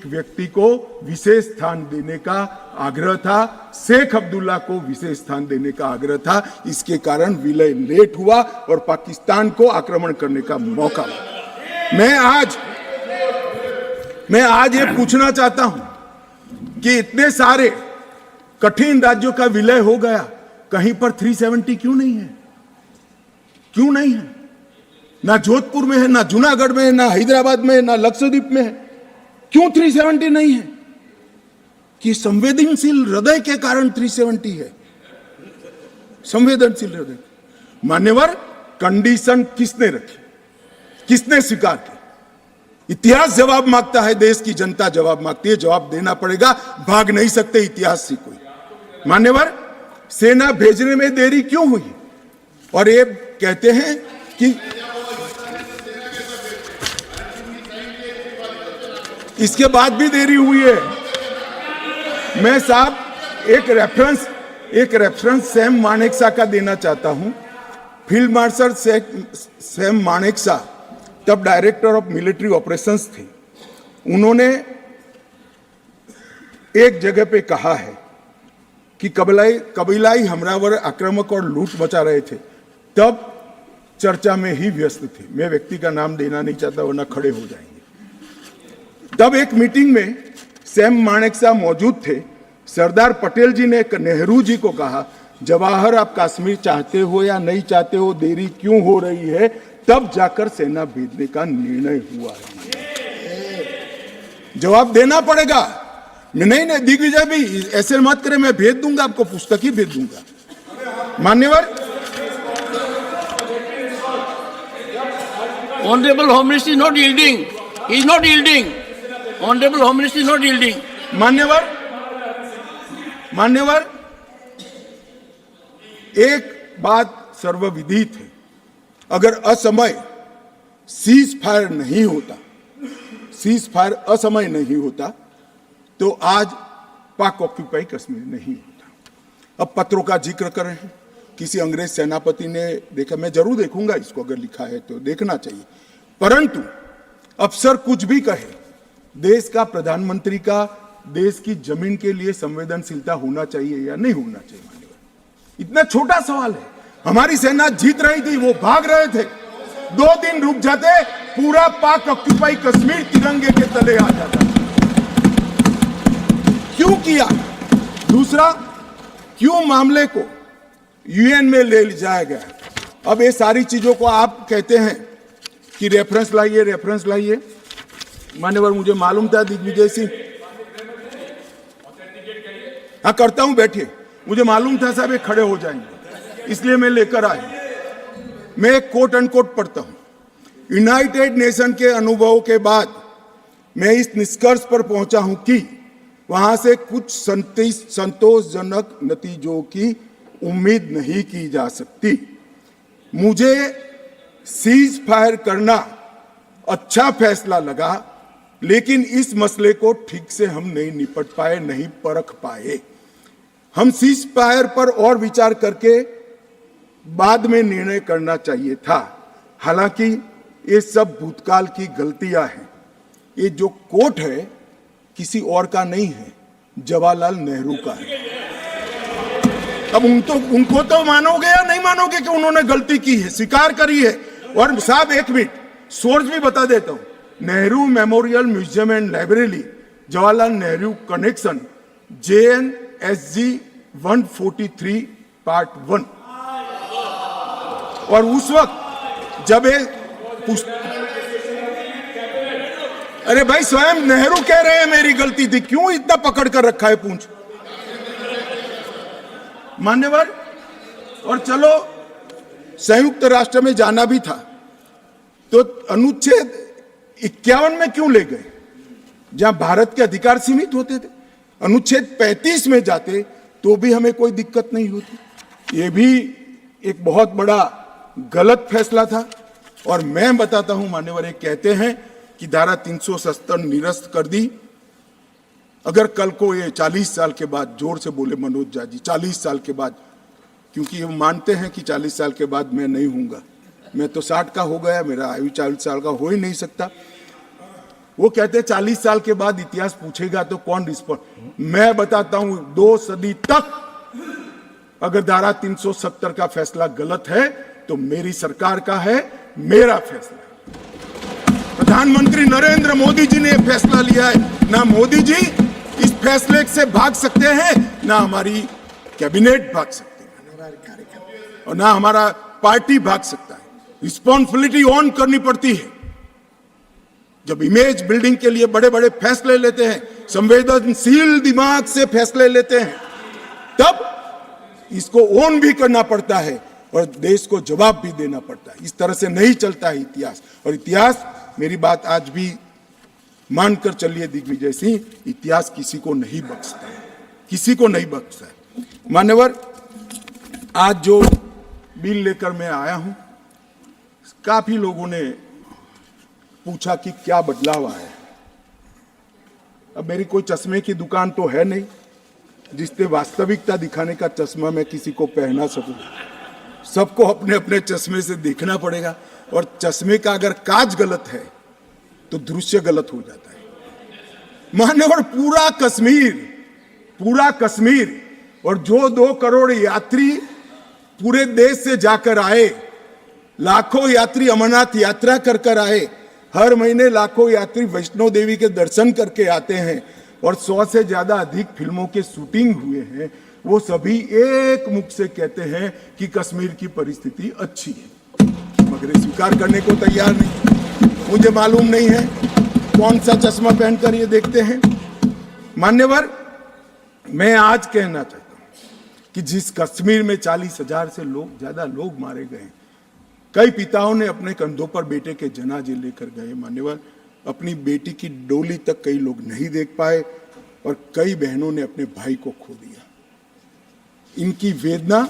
व्यक्ति को विशेष स्थान देने का आग्रह था, शेख अब्दुल्ला को विशेष स्थान देने का आग्रह था। इसके कारण विलय लेट हुआ और पाकिस्तान को आक्रमण करने का मौका मिला। मैं आज ये पूछना चाहता हूं कि इतने सारे कठिन राज्यों का विलय हो गया, कहीं पर 370 क्यों नहीं है? क्यों नहीं है? ना जोधपुर में है, ना जूनागढ़ में है, ना हैदराबाद में है, ना लक्षद्वीप में है। क्यों 370 नहीं है? कि संवेदनशील हृदय के कारण 370 है। संवेदनशील हृदय। मान्यवर, कंडीशन किसने रखी, किसने स्वीकार की? इतिहास जवाब मांगता है, देश की जनता जवाब मांगती है, जवाब देना पड़ेगा, भाग नहीं सकते इतिहास से कोई। मान्यवर, सेना भेजने में देरी क्यों हुई? और ये कहते हैं कि इसके बाद भी देरी हुई है। मैं साहब एक रेफरेंस सैम मानेकशॉ का देना चाहता हूं। फील्ड मार्शल सैम मानेकशॉ तब डायरेक्टर ऑफ मिलिट्री ऑपरेशंस थे। उन्होंने एक जगह पे कहा है कि कबीलाई हमलावर आक्रामक और लूट मचा रहे थे, तब चर्चा में ही व्यस्त थे। मैं व्यक्ति का नाम देना नहीं चाहता वरना खड़े हो जाएंगे। तब एक मीटिंग में सैम मानेकशॉ मौजूद थे। सरदार पटेल जी ने नेहरू जी को कहा, जवाहर आप कश्मीर चाहते हो या नहीं चाहते हो, देरी क्यों हो रही है, तब जाकर सेना भेजने का निर्णय हुआ है। जवाब देना पड़ेगा। नहीं दिग्विजय भी ऐसे मत करे, मैं भेज दूंगा आपको, पुस्तक ही भेज दूंगा। मान्यवर, Honorable Home Minister is not yielding. He is not yielding. Honorable Home Minister is not yielding. मान्यवर, एक बात सर्वविदित है, अगर असमय सीज फायर नहीं होता तो आज पाक ऑक्यूपाई कश्मीर नहीं होता। अब पत्रों का जिक्र कर रहे हैं, किसी अंग्रेज सेनापति ने देखा, मैं जरूर देखूंगा इसको, अगर लिखा है तो देखना चाहिए, परंतु अफसर कुछ भी कहे, देश का प्रधानमंत्री का देश की जमीन के लिए संवेदनशीलता होना चाहिए या नहीं होना चाहिए? मान्यवर, इतना छोटा सवाल है। हमारी सेना जीत रही थी, वो भाग रहे थे, 2 दिन रुक जाते, पूरा पाक ऑक्यूपाई कश्मीर तिरंगे के तले आ जाता। क्यों किया? दूसरा, क्यों मामले को यूएन में ले जाया गया? अब ये सारी चीजों को आप कहते हैं कि रेफरेंस लाइए। मान्यवर, मुझे मालूम था दिग्विजय सिंह, हाँ करता हूं, बैठिए, मुझे मालूम था साहब ये खड़े हो जाएंगे, इसलिए मैं लेकर आया। मैं एक कोट अनकोट पढ़ता हूं। यूनाइटेड नेशन के अनुभवों के बाद मैं इस निष्कर्ष पर पहुंचा हूं कि वहां से कुछ संतोषजनक नतीजों की उम्मीद नहीं की जा सकती। मुझे सीज फायर करना अच्छा फैसला लगा, लेकिन इस मसले को ठीक से हम नहीं निपट पाए, नहीं परख पाए। हम सीज फायर पर और विचार करके बाद में निर्णय करना चाहिए था। हालांकि ये सब भूतकाल की गलतियां हैं। ये जो कोट है किसी और का नहीं है, जवाहरलाल नेहरू का है। अब उनको तो मानोगे या नहीं मानोगे कि उन्होंने गलती की है, स्वीकार करी है। और साहब एक मिनट, सोर्स भी बता देता हूं, Nehru memorial museum and library, Jawaharlal Nehru connection, JNSG 143 part 1। और उस वक्त जब ये अरे भाई, स्वयं नेहरू कह रहे हैं मेरी गलती थी, क्यों इतना पकड़ कर रखा है पूंछ? मान्यवर, और चलो संयुक्त राष्ट्र में जाना भी था तो अनुच्छेद 51 में क्यों ले गए, जहां भारत के अधिकार सीमित होते थे? अनुच्छेद 35 में जाते तो भी हमें कोई दिक्कत नहीं होती। ये भी एक बहुत बड़ा गलत फैसला था। और मैं बताता हूं मान्यवर, ये कहते हैं कि धारा 370 निरस्त कर दी। अगर कल को ये 40 साल के बाद, जोर से बोले मनोज झा जी, 40 साल के बाद, क्योंकि ये मानते हैं कि 40 साल के बाद मैं नहीं हूंगा, मैं तो 60 का हो गया, मेरा आयु 40 साल का हो ही नहीं सकता। वो कहते हैं 40 साल के बाद इतिहास पूछेगा तो कौन रिस्पॉन्ड? मैं बताता हूं, 2 सदी तक अगर धारा 370 का फैसला गलत है तो मेरी सरकार का है, मेरा फैसला। प्रधानमंत्री नरेंद्र मोदी जी ने फैसला लिया है। ना मोदी जी इस फैसले से भाग सकते हैं, ना हमारी कैबिनेट भाग सकती है, और ना हमारा पार्टी भाग सकता है। रिस्पॉन्सिबिलिटी ऑन करनी पड़ती है। जब इमेज बिल्डिंग के लिए बड़े बड़े फैसले लेते हैं, संवेदनशील दिमाग से फैसले लेते हैं, तब इसको ऑन भी करना पड़ता है और देश को जवाब भी देना पड़ता है। इस तरह से नहीं चलता है इतिहास। और इतिहास, मेरी बात आज भी मानकर चलिए दिग्विजय सिंह, इतिहास किसी को नहीं बख्शता है, किसी को नहीं बख्शता है। मान्यवर, आज जो बिल लेकर मैं आया हूं, काफी लोगों ने पूछा कि क्या बदलाव आया है। अब मेरी कोई चश्मे की दुकान तो है नहीं जिससे वास्तविकता दिखाने का चश्मा मैं किसी को पहना सकूं। सबको अपने अपने चश्मे से देखना पड़ेगा, और चश्मे का अगर कांच गलत है तो दृश्य गलत हो जाता है। मान्यवर, पूरा कश्मीर और जो 2 करोड़ यात्री पूरे देश से जाकर आए, लाखों यात्री अमरनाथ यात्रा कर आए, हर महीने लाखों यात्री वैष्णो देवी के दर्शन करके आते हैं, और 100 से ज्यादा अधिक फिल्मों के शूटिंग हुए हैं, वो सभी एक मुख से कहते हैं कि कश्मीर की परिस्थिति अच्छी है, मगर ये स्वीकार करने को तैयार नहीं। मुझे मालूम नहीं है कौन सा चश्मा पहनकर ये देखते हैं। मान्यवर, मैं आज कहना चाहता हूं कि जिस कश्मीर में 40,000 से ज्यादा लोग मारे गए, कई पिताओं ने अपने कंधों पर बेटे के जनाजे लेकर गए। मान्यवर, अपनी बेटी की डोली तक कई लोग नहीं देख पाए और कई बहनों ने अपने भाई को खो दिया। इनकी वेदना,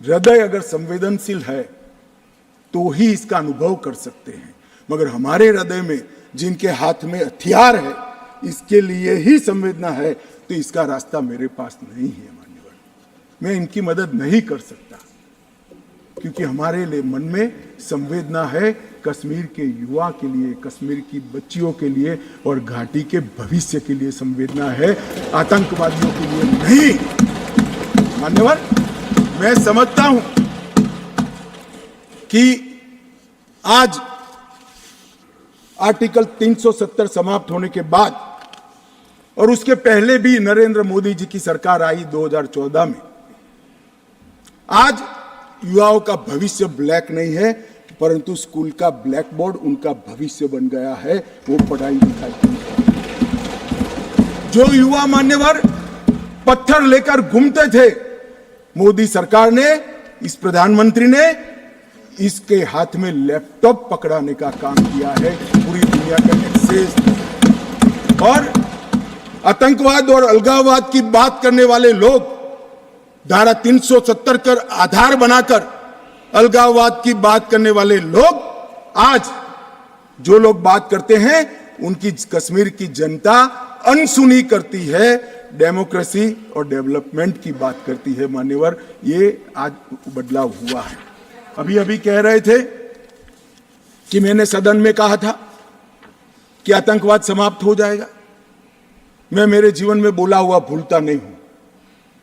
हृदय अगर संवेदनशील है तो ही इसका अनुभव कर सकते हैं, मगर हमारे हृदय में जिनके हाथ में हथियार है, इसके लिए ही संवेदना है, तो इसका रास्ता मेरे पास नहीं है। मान्यवर, मैं इनकी मदद नहीं कर सकता, क्योंकि हमारे लिए मन में संवेदना है कश्मीर के युवा के लिए, कश्मीर की बच्चियों के लिए और घाटी के भविष्य के लिए संवेदना है, आतंकवादियों के लिए नहीं। मान्यवर, मैं समझता हूं कि आज आर्टिकल 370 समाप्त होने के बाद और उसके पहले भी नरेंद्र मोदी जी की सरकार आई 2014 में, आज युवाओं का भविष्य ब्लैक नहीं है, परंतु स्कूल का ब्लैक बोर्ड उनका भविष्य बन गया है, वो पढ़ाई लिखाई। जो युवा मान्यवर पत्थर लेकर घूमते थे, मोदी सरकार ने, इस प्रधानमंत्री ने इसके हाथ में लैपटॉप पकड़ाने का काम किया है, पूरी दुनिया का एक्सेस। और आतंकवाद और अलगाववाद की बात करने वाले लोग धारा 370 कर आधार बनाकर अलगाववाद की बात करने वाले लोग, आज जो लोग बात करते हैं उनकी कश्मीर की जनता अनसुनी करती है, डेमोक्रेसी और डेवलपमेंट की बात करती है। मान्यवर, ये आज बदलाव हुआ है। अभी कह रहे थे कि मैंने सदन में कहा था कि आतंकवाद समाप्त हो जाएगा। मैं मेरे जीवन में बोला हुआ भूलता नहीं हूं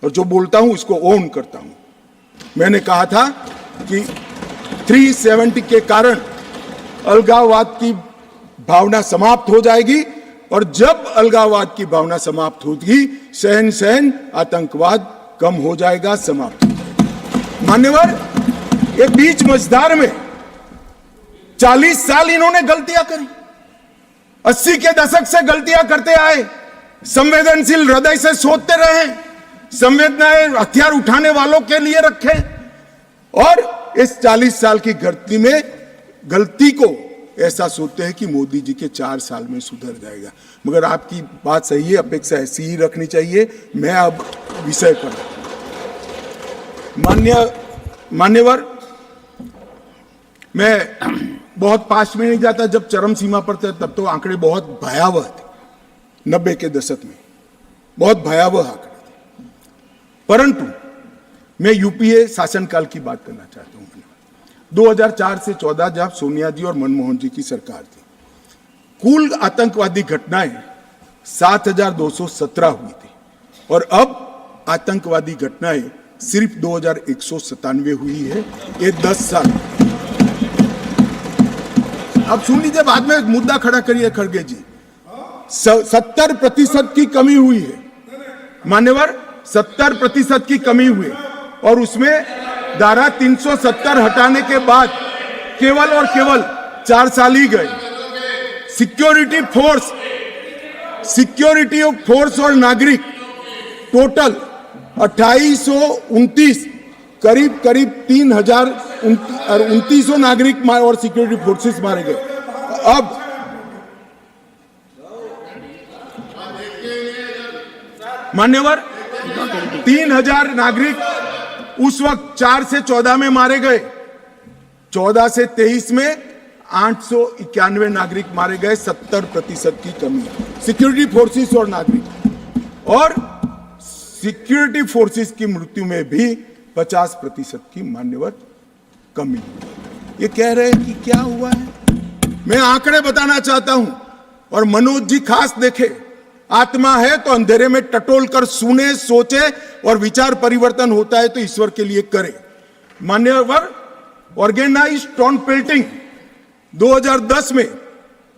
और जो बोलता हूं उसको ओन करता हूं। मैंने कहा था कि 370 के कारण अलगाववाद की भावना समाप्त हो जाएगी और जब अलगाववाद की भावना समाप्त होगी, सहन आतंकवाद कम हो जाएगा, समाप्त हो जाएगा। मान्यवर, ये बीच मझधार में 40 साल इन्होंने गलतियां करी, 80 के दशक से गलतियां करते आए, संवेदनशील हृदय से सोचते रहे, संवेदनाएं हथियार उठाने वालों के लिए रखे और इस 40 साल की गलती को ऐसा सोचते हैं कि मोदी जी के 4 साल में सुधर जाएगा। मगर आपकी बात सही है, अपेक्षा ऐसी ही रखनी चाहिए। मैं अब विषय पर मान्यवर, मैं बहुत पास में नहीं जाता। जब चरम सीमा पर थे तब तो आंकड़े बहुत भयावह थे, 90 के दशक में बहुत भयावह आंकड़े थे, परंतु मैं यूपीए शासनकाल की बात करना चाहता हूं। 2004 से 14 जब सोनिया जी और मनमोहन जी की सरकार थी, कुल आतंकवादी घटनाएं 7,217 हुई थी और अब आतंकवादी घटनाएं सिर्फ 2,197 हुई है। ये 10 साल। अब सुन लीजिए, बाद में मुद्दा खड़ा करिए खड़गे जी। 70% की कमी हुई है मान्यवर, 70% की कमी हुई और उसमें धारा 370 हटाने के बाद केवल और केवल 4 साल ही गए। सिक्योरिटी फोर्स और नागरिक टोटल 2829, करीब 3,2900 नागरिक और सिक्योरिटी फोर्सेस मारे गए। अब मान्यवर 3,000 नागरिक उस वक्त 4 से 14 में मारे गए, 14 से 23 में 891 नागरिक मारे गए। 70% की कमी सिक्योरिटी फोर्सेस और नागरिक, और सिक्योरिटी फोर्सेस की मृत्यु में भी 50% की मान्यवर कमी। ये कह रहे हैं कि क्या हुआ है। मैं आंकड़े बताना चाहता हूं और मनोज जी खास देखे। आत्मा है तो अंधेरे में टटोल कर सुने, सोचे और विचार परिवर्तन होता है तो ईश्वर के लिए करे। मान्यवर, ऑर्गेनाइज्ड टाउन पेल्टिंग 2010 में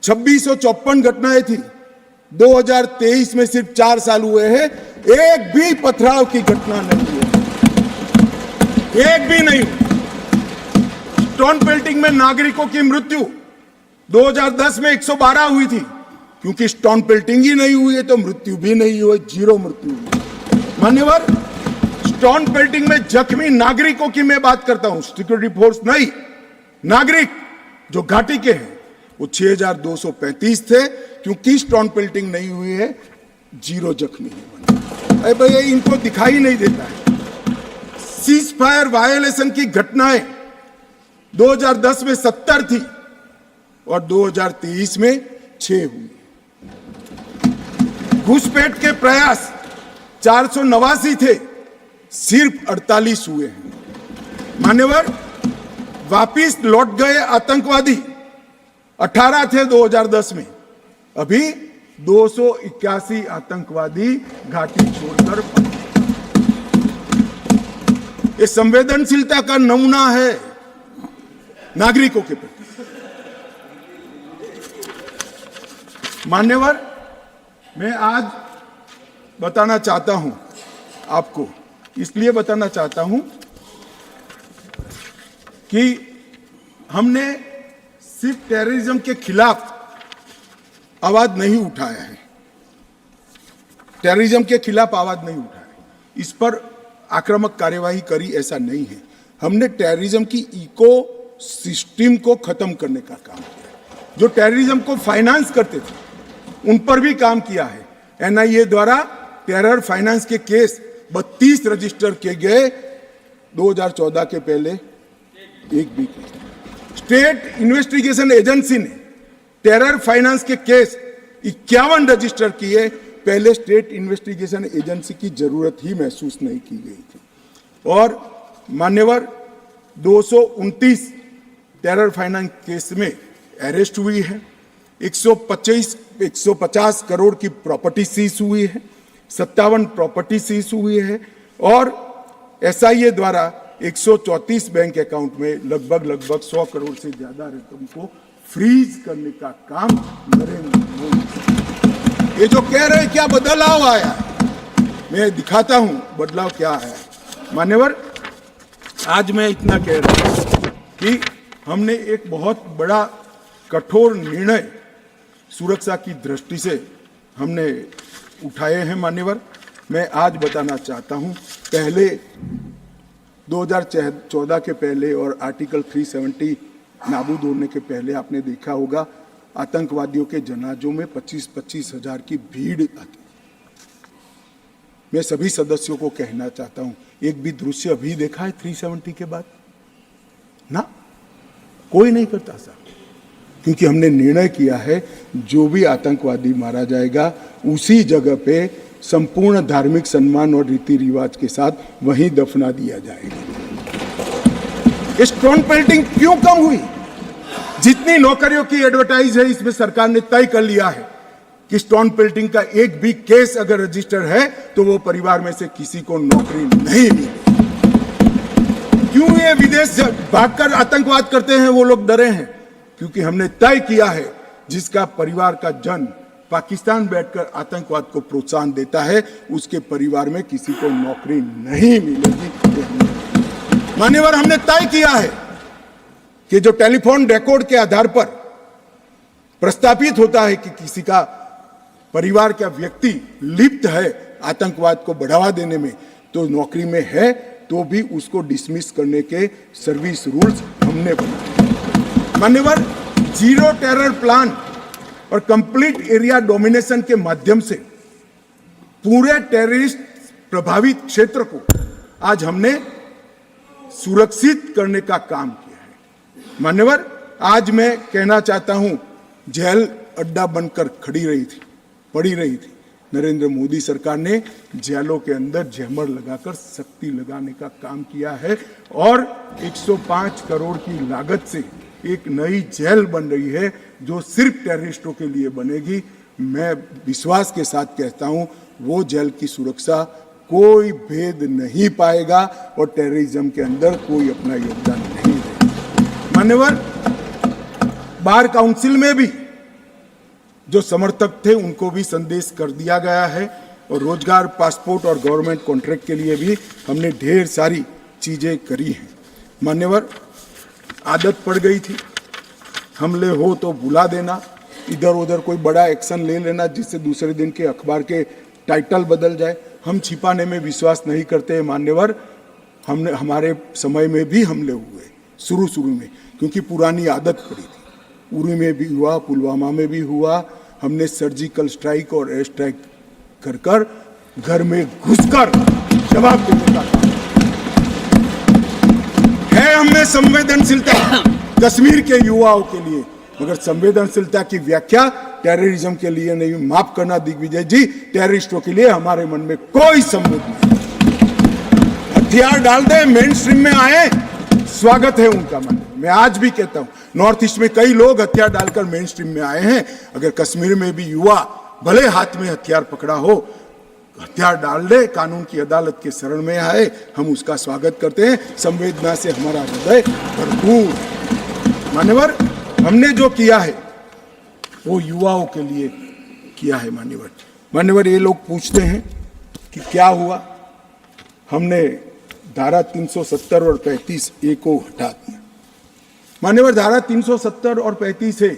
2654 घटनाएं थी, 2023 में सिर्फ 4 साल हुए हैं, एक भी पथराव की घटना नहीं हुई, एक भी नहीं। स्टोन पेल्टिंग में नागरिकों की मृत्यु 2010 में 112 हुई थी, क्योंकि स्टोन पेल्टिंग ही नहीं हुई है तो मृत्यु भी नहीं हुई, 0 मृत्यु हुई। मान्यवर, स्टोन पेल्टिंग में जख्मी नागरिकों की मैं बात करता हूं, सिक्योरिटी फोर्स नहीं, नागरिक जो घाटी के हैं वो 6235 थे, क्योंकि स्टोन पेल्टिंग नहीं हुई है, 0 जख्मी है। अरे भैया, इनको दिखाई नहीं देता है। सीज फायर वायोलेशन की घटनाएं 2010 में 70 थी और 2023 में 6 हुई। घुसपैठ के प्रयास 489 थे, सिर्फ 48 हुए हैं। मान्यवर, वापिस लौट गए आतंकवादी 18 थे 2010 में, अभी 281 आतंकवादी घाटी छोड़कर। ये संवेदनशीलता का नमूना है नागरिकों के प्रति। मान्यवर, मैं आज बताना चाहता हूं आपको, इसलिए बताना चाहता हूं कि हमने सिर्फ टेररिज्म के खिलाफ आवाज नहीं उठाया है, टेररिज्म के खिलाफ आवाज नहीं उठाया, इस पर आक्रामक कार्यवाही करी, ऐसा नहीं है। हमने टेररिज्म की इको सिस्टम को खत्म करने का काम किया। जो टेररिज्म को फाइनेंस करते थे उन पर भी काम किया है। एनआईए द्वारा टेरर फाइनेंस के केस 32 रजिस्टर किए गए 2014 के पहले, एक भी केस। स्टेट इन्वेस्टिगेशन एजेंसी ने टेरर फाइनेंस के केस 51 रजिस्टर किए, पहले स्टेट इन्वेस्टिगेशन एजेंसी की जरूरत ही महसूस नहीं की गई थी। और मान्यवर, 229 टेरर फाइनेंस केस में अरेस्ट हुई है, 150 करोड़ की प्रॉपर्टी सीज हुई है, 57 प्रॉपर्टी सीज हुई है, और एसआईए द्वारा 134 बैंक अकाउंट में लगभग 100 करोड़ से ज्यादा रकम को फ्रीज करने का काम नरेंद्र मोदी। ये जो कह रहे हैं क्या बदलाव आया, मैं दिखाता हूं बदलाव क्या आया। मान्यवर, आज मैं इतना कह रहा हूं कि हमने एक बहुत बड़ा कठोर निर्णय सुरक्षा की दृष्टि से हमने उठाए हैं। मान्यवर, मैं आज बताना चाहता हूं, पहले 2014 के पहले और आर्टिकल 370 नाबूद होने के पहले आपने देखा होगा आतंकवादियों के जनाजों में 25-25 हजार की भीड़ आती। मैं सभी सदस्यों को कहना चाहता हूं, एक भी दृश्य अभी देखा है 370 के बाद? ना, कोई नहीं करता साहब, क्योंकि हमने निर्णय किया है जो भी आतंकवादी मारा जाएगा उसी जगह पे संपूर्ण धार्मिक सम्मान और रीति रिवाज के साथ वहीं दफना दिया जाएगा। स्टोन पेल्टिंग क्यों कम हुई? जितनी नौकरियों की एडवर्टाइज है, इसमें सरकार ने तय कर लिया है कि स्टोन पेल्टिंग का एक भी केस अगर रजिस्टर है तो वो परिवार में से किसी को नौकरी नहीं मिली। क्यों ये विदेश भागकर आतंकवाद करते हैं वो लोग डरे हैं? क्योंकि हमने तय किया है जिसका परिवार का जन पाकिस्तान बैठकर आतंकवाद को प्रोत्साहन देता है उसके परिवार में किसी को नौकरी नहीं मिलेगी। मान्यवर, हमने तय किया है कि जो टेलीफोन रिकॉर्ड के आधार पर प्रस्तापित होता है कि किसी का परिवार का व्यक्ति लिप्त है आतंकवाद को बढ़ावा देने में, तो नौकरी में है तो भी उसको डिसमिस करने के सर्विस रूल्स हमने बनाए। मान्यवर, जीरो टेरर प्लान और कंप्लीट एरिया डोमिनेशन के माध्यम से पूरे टेररिस्ट प्रभावित क्षेत्र को आज हमने सुरक्षित करने का काम किया है। मान्यवर, आज मैं कहना चाहता हूं, जेल अड्डा बनकर पड़ी रही थी। नरेंद्र मोदी सरकार ने जेलों के अंदर जैमर लगाकर सख्ती लगाने का काम किया है और 105 करोड़ की लागत से एक नई जेल बन रही है जो सिर्फ टेररिस्टों के लिए बनेगी। मैं विश्वास के साथ कहता हूं, वो जेल की सुरक्षा कोई भेद नहीं पाएगा और टेररिज्म के अंदर कोई अपना योगदान नहीं देगा। मान्यवर, बार काउंसिल में भी जो समर्थक थे उनको भी संदेश कर दिया गया है और रोजगार पासपोर्ट और गवर्नमेंट कॉन्ट्रैक्ट के लिए भी हमने ढेर सारी चीजें करी हैं। मान्यवर, आदत पड़ गई थी, हमले हो तो बुला देना, इधर उधर कोई बड़ा एक्शन ले लेना जिससे दूसरे दिन के अखबार के टाइटल बदल जाए। हम छिपाने में विश्वास नहीं करते मान्यवर। हमारे समय में भी हमले हुए शुरू में, क्योंकि पुरानी आदत पड़ी थी। उरी में भी हुआ, पुलवामा में भी हुआ। हमने सर्जिकल स्ट्राइक और एयर स्ट्राइक कर घर में घुसकर जवाब देने का है। हमें संवेदनशीलता कश्मीर के युवाओं के लिए, मगर संवेदनशीलता की व्याख्या टेररिज्म के लिए नहीं। माफ करना दिग्विजय जी, टेररिस्टों के लिए हमारे मन में कोई संवेद नहीं। हथियार डाल दे, मेन स्ट्रीम में आए, स्वागत है उनका। मन मैं आज भी कहता हूं, नॉर्थ ईस्ट में कई लोग हथियार डालकर मेन स्ट्रीम में आए हैं। अगर कश्मीर में भी युवा भले हाथ में हथियार पकड़ा हो, हथियार डाल दे, कानून की अदालत के शरण में आए, हम उसका स्वागत करते हैं। संवेदना से हमारा हृदय भरपूर। मान्यवर, हमने जो किया है वो युवाओं के लिए किया है। मान्यवर, ये लोग पूछते हैं कि क्या हुआ। हमने धारा 370 और 35A को हटा दिया। मान्यवर, धारा 370 और 35 से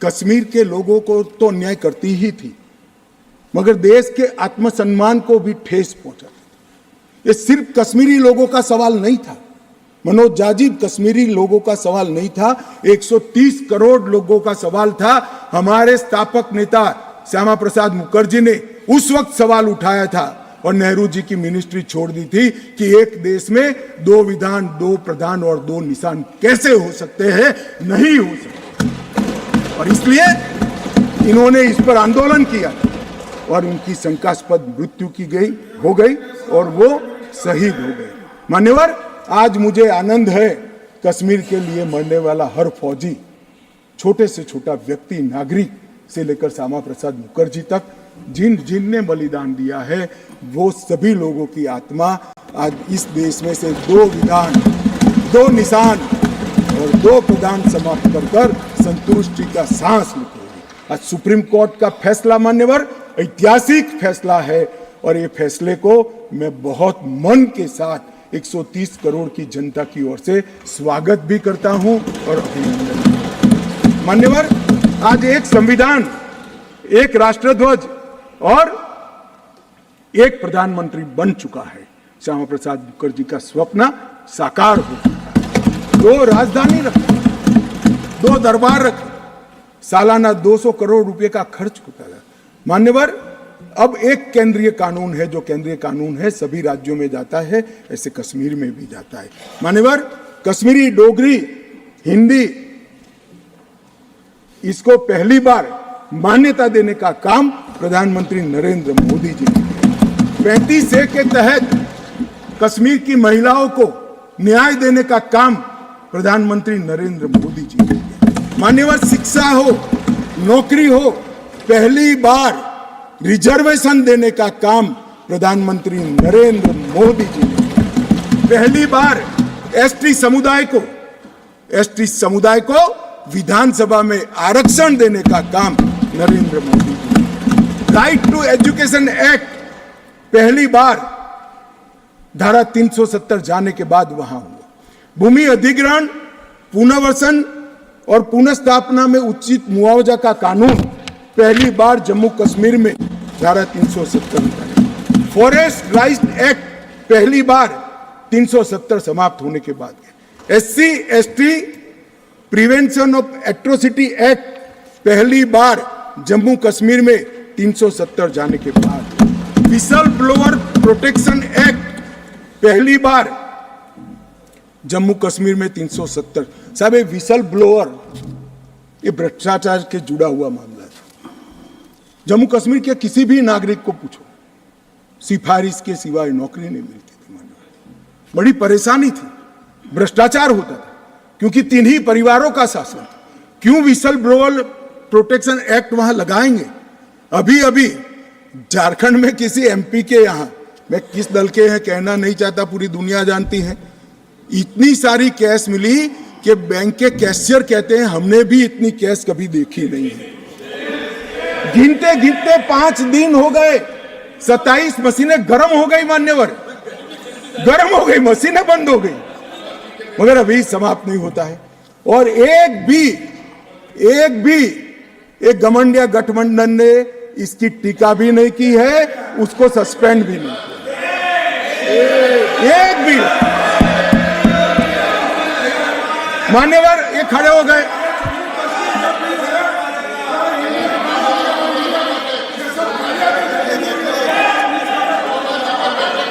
कश्मीर के लोगों को तो अन्याय करती ही थी, मगर देश के आत्मसम्मान को भी ठेस पहुंचा। ये सिर्फ कश्मीरी लोगों का सवाल नहीं था मनोज जाजी, कश्मीरी लोगों का सवाल नहीं था, 130 करोड़ लोगों का सवाल था। हमारे स्थापक नेता श्यामा प्रसाद मुखर्जी ने उस वक्त सवाल उठाया था और नेहरू जी की मिनिस्ट्री छोड़ दी थी कि एक देश में 2 विधान, 2 प्रधान और 2 निशान कैसे हो सकते हैं, नहीं हो सकते। और इसलिए इन्होंने इस पर आंदोलन किया और उनकी शंकास्पद मृत्यु हो गई और वो शहीद हो गए। मान्यवर, आज मुझे आनंद है, कश्मीर के लिए मरने वाला हर फौजी, छोटे से छोटा व्यक्ति, नागरिक से लेकर श्यामा प्रसाद मुखर्जी तक, जिनने बलिदान दिया है, वो सभी लोगों की आत्मा आज इस देश में से 2 विधान, 2 निशान और 2 प्रधान समाप्त कर संतुष्टि का सांस लेगी। आज सुप्रीम कोर्ट का फैसला मान्यवर ऐतिहासिक फैसला है और ये फैसले को मैं बहुत मन के साथ 130 करोड़ की जनता की ओर से स्वागत भी करता हूं और अभिनंदन। मान्यवर, आज एक संविधान, एक राष्ट्रध्वज और एक प्रधानमंत्री बन चुका है। श्यामा प्रसाद मुखर्जी का स्वप्न साकार हो चुका है। 2 राजधानी रखी, 2 दरबार रखे, सालाना 200 करोड़ रुपए का खर्च होता है। मान्यवर, अब एक केंद्रीय कानून है, जो केंद्रीय कानून है सभी राज्यों में जाता है, ऐसे कश्मीर में भी जाता है। मान्यवर, कश्मीरी, डोगरी, हिंदी, इसको पहली बार मान्यता देने का काम प्रधानमंत्री नरेंद्र मोदी जी ने किया। 35A के तहत कश्मीर की महिलाओं को न्याय देने का काम प्रधानमंत्री नरेंद्र मोदी जी ने किया। मान्यवर, शिक्षा हो, नौकरी हो, पहली बार रिजर्वेशन देने का काम प्रधानमंत्री नरेंद्र मोदी जी ने। पहली बार एसटी समुदाय को विधानसभा में आरक्षण देने का काम नरेंद्र मोदी जी ने। राइट टू एजुकेशन एक्ट पहली बार धारा 370 जाने के बाद वहां हुआ। भूमि अधिग्रहण, पुनर्वसन और पुनर्स्थापना में उचित मुआवजा का कानून पहली बार जम्मू कश्मीर में धारा 370 में। फॉरेस्ट राइट्स एक्ट पहली बार 370 समाप्त होने के बाद। SC/ST prevention of atrocity act पहली बार जम्मू कश्मीर में 370 जाने के बाद। विसल ब्लोअर प्रोटेक्शन एक्ट पहली बार जम्मू कश्मीर में 370। साहब, ये विसल ब्लोअर, ये भ्रष्टाचार के जुड़ा हुआ मामला है। जम्मू कश्मीर के किसी भी नागरिक को पूछो, सिफारिश के सिवाय नौकरी नहीं मिलती थी। बड़ी परेशानी थी, भ्रष्टाचार होता था, क्योंकि 3 ही परिवारों का शासन। क्यों विसल ब्लोअर प्रोटेक्शन एक्ट वहां लगाएंगे? अभी झारखंड में किसी MP के यहां, मैं किस दल के हैं कहना नहीं चाहता, पूरी दुनिया जानती है, इतनी सारी कैश मिली कि बैंक के कैशियर कहते हैं हमने भी इतनी कैश कभी देखी नहीं है। गिनते गिनते 5 दिन हो गए, 27 मशीनें गर्म हो गई मान्यवर, गर्म हो गई, मशीनें बंद हो गई, मगर अभी समाप्त नहीं होता है। और एक भी एक घमंडिया गठबंधन ने इसकी टीका भी नहीं की है, उसको सस्पेंड भी नहीं किया, एक भी। मान्यवर ये खड़े हो गए,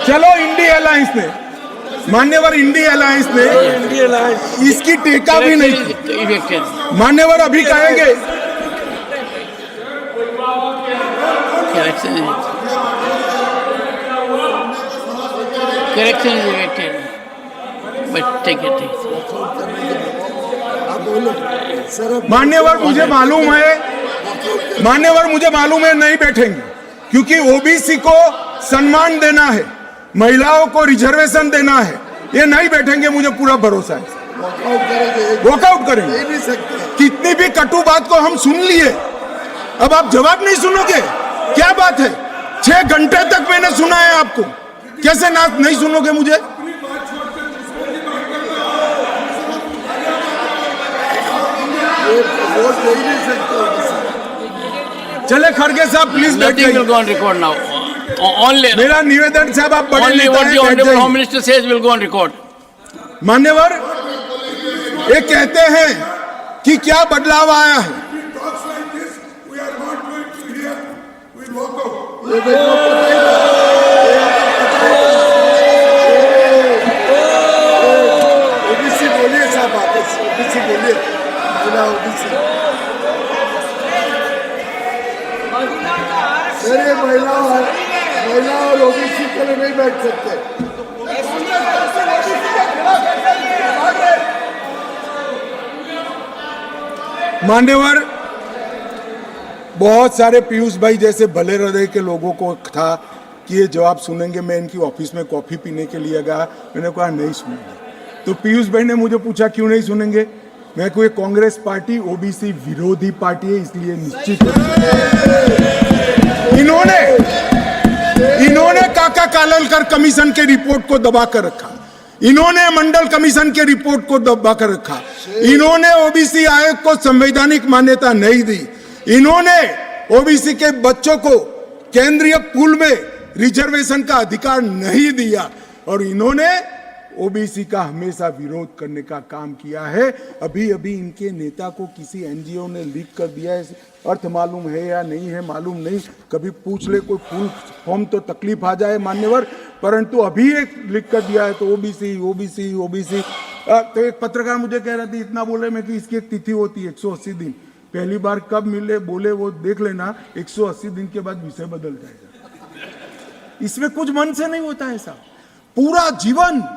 चलो इंडिया अलायंस ने, मान्यवर इंडिया अलायंस ने इसकी टीका भी नहीं की। मान्यवर अभी कहेंगे correction is elected, but take it. मान्यवर मुझे मालूम है नहीं बैठेंगे, क्योंकि ओबीसी को सम्मान देना है, महिलाओं को रिजर्वेशन देना है, ये नहीं बैठेंगे, मुझे पूरा भरोसा है। वॉकआउट करेंगे, कितनी भी कटु बात को हम सुन लिए, अब आप जवाब नहीं सुनोगे, क्या बात है? 6 घंटे तक मैंने सुना है आपको, कैसे ना नहीं सुनोगे मुझे? चले खड़गे साहब प्लीज बैठ जाइए। Only मेरा निवेदन साहब, आप बड़े only नेता what हैं, the बैठ honorable जाइए। Home Minister says will go on record. मान्यवर ये कहते हैं कि क्या बदलाव आया है, ओबीसी बोलिए साहब, वापस ओबीसी बोलिए, महिला ओबीसी। सर ये महिला और ओबीसी के लिए नहीं बैठ सकते। मान्यवर बहुत सारे पीयूष भाई जैसे भले हृदय के लोगों को था कि ये जवाब सुनेंगे, मैं इनकी ऑफिस में कॉफी पीने के लिए गया, मैंने कहा नहीं सुनेंगे। तो पीयूष भाई ने मुझे पूछा क्यों नहीं सुनेंगे, मैं कोई कांग्रेस पार्टी ओबीसी विरोधी पार्टी है, इसलिए निश्चित इन्होंने काका काललकर कमीशन के रिपोर्ट को दबा कर रखा, इन्होंने मंडल कमीशन के रिपोर्ट को दबा कर रखा, इन्होंने ओबीसी आयोग को संवैधानिक मान्यता नहीं दी, इन्होंने ओबीसी के बच्चों को केंद्रीय पूल में रिजर्वेशन का अधिकार नहीं दिया, और इन्होंने ओबीसी का हमेशा विरोध करने का काम किया है। अभी अभी इनके नेता को किसी एनजीओ ने लीक कर दिया है, अर्थ मालूम है या नहीं है मालूम नहीं, कभी पूछ ले कोई फुल फॉर्म तो तकलीफ आ जाए मान्यवर, परंतु अभी एक लीक कर दिया है तो ओबीसी। तो एक पत्रकार मुझे कह रहा था इतना बोले मैं कि इसकी एक तिथि होती है 180 दिन, पहली बार कब मिले बोले वो देख लेना, 180 दिन के बाद विषय बदल जाएगा। इसमें कुछ मन से नहीं होता है साहब। पूरा जीवन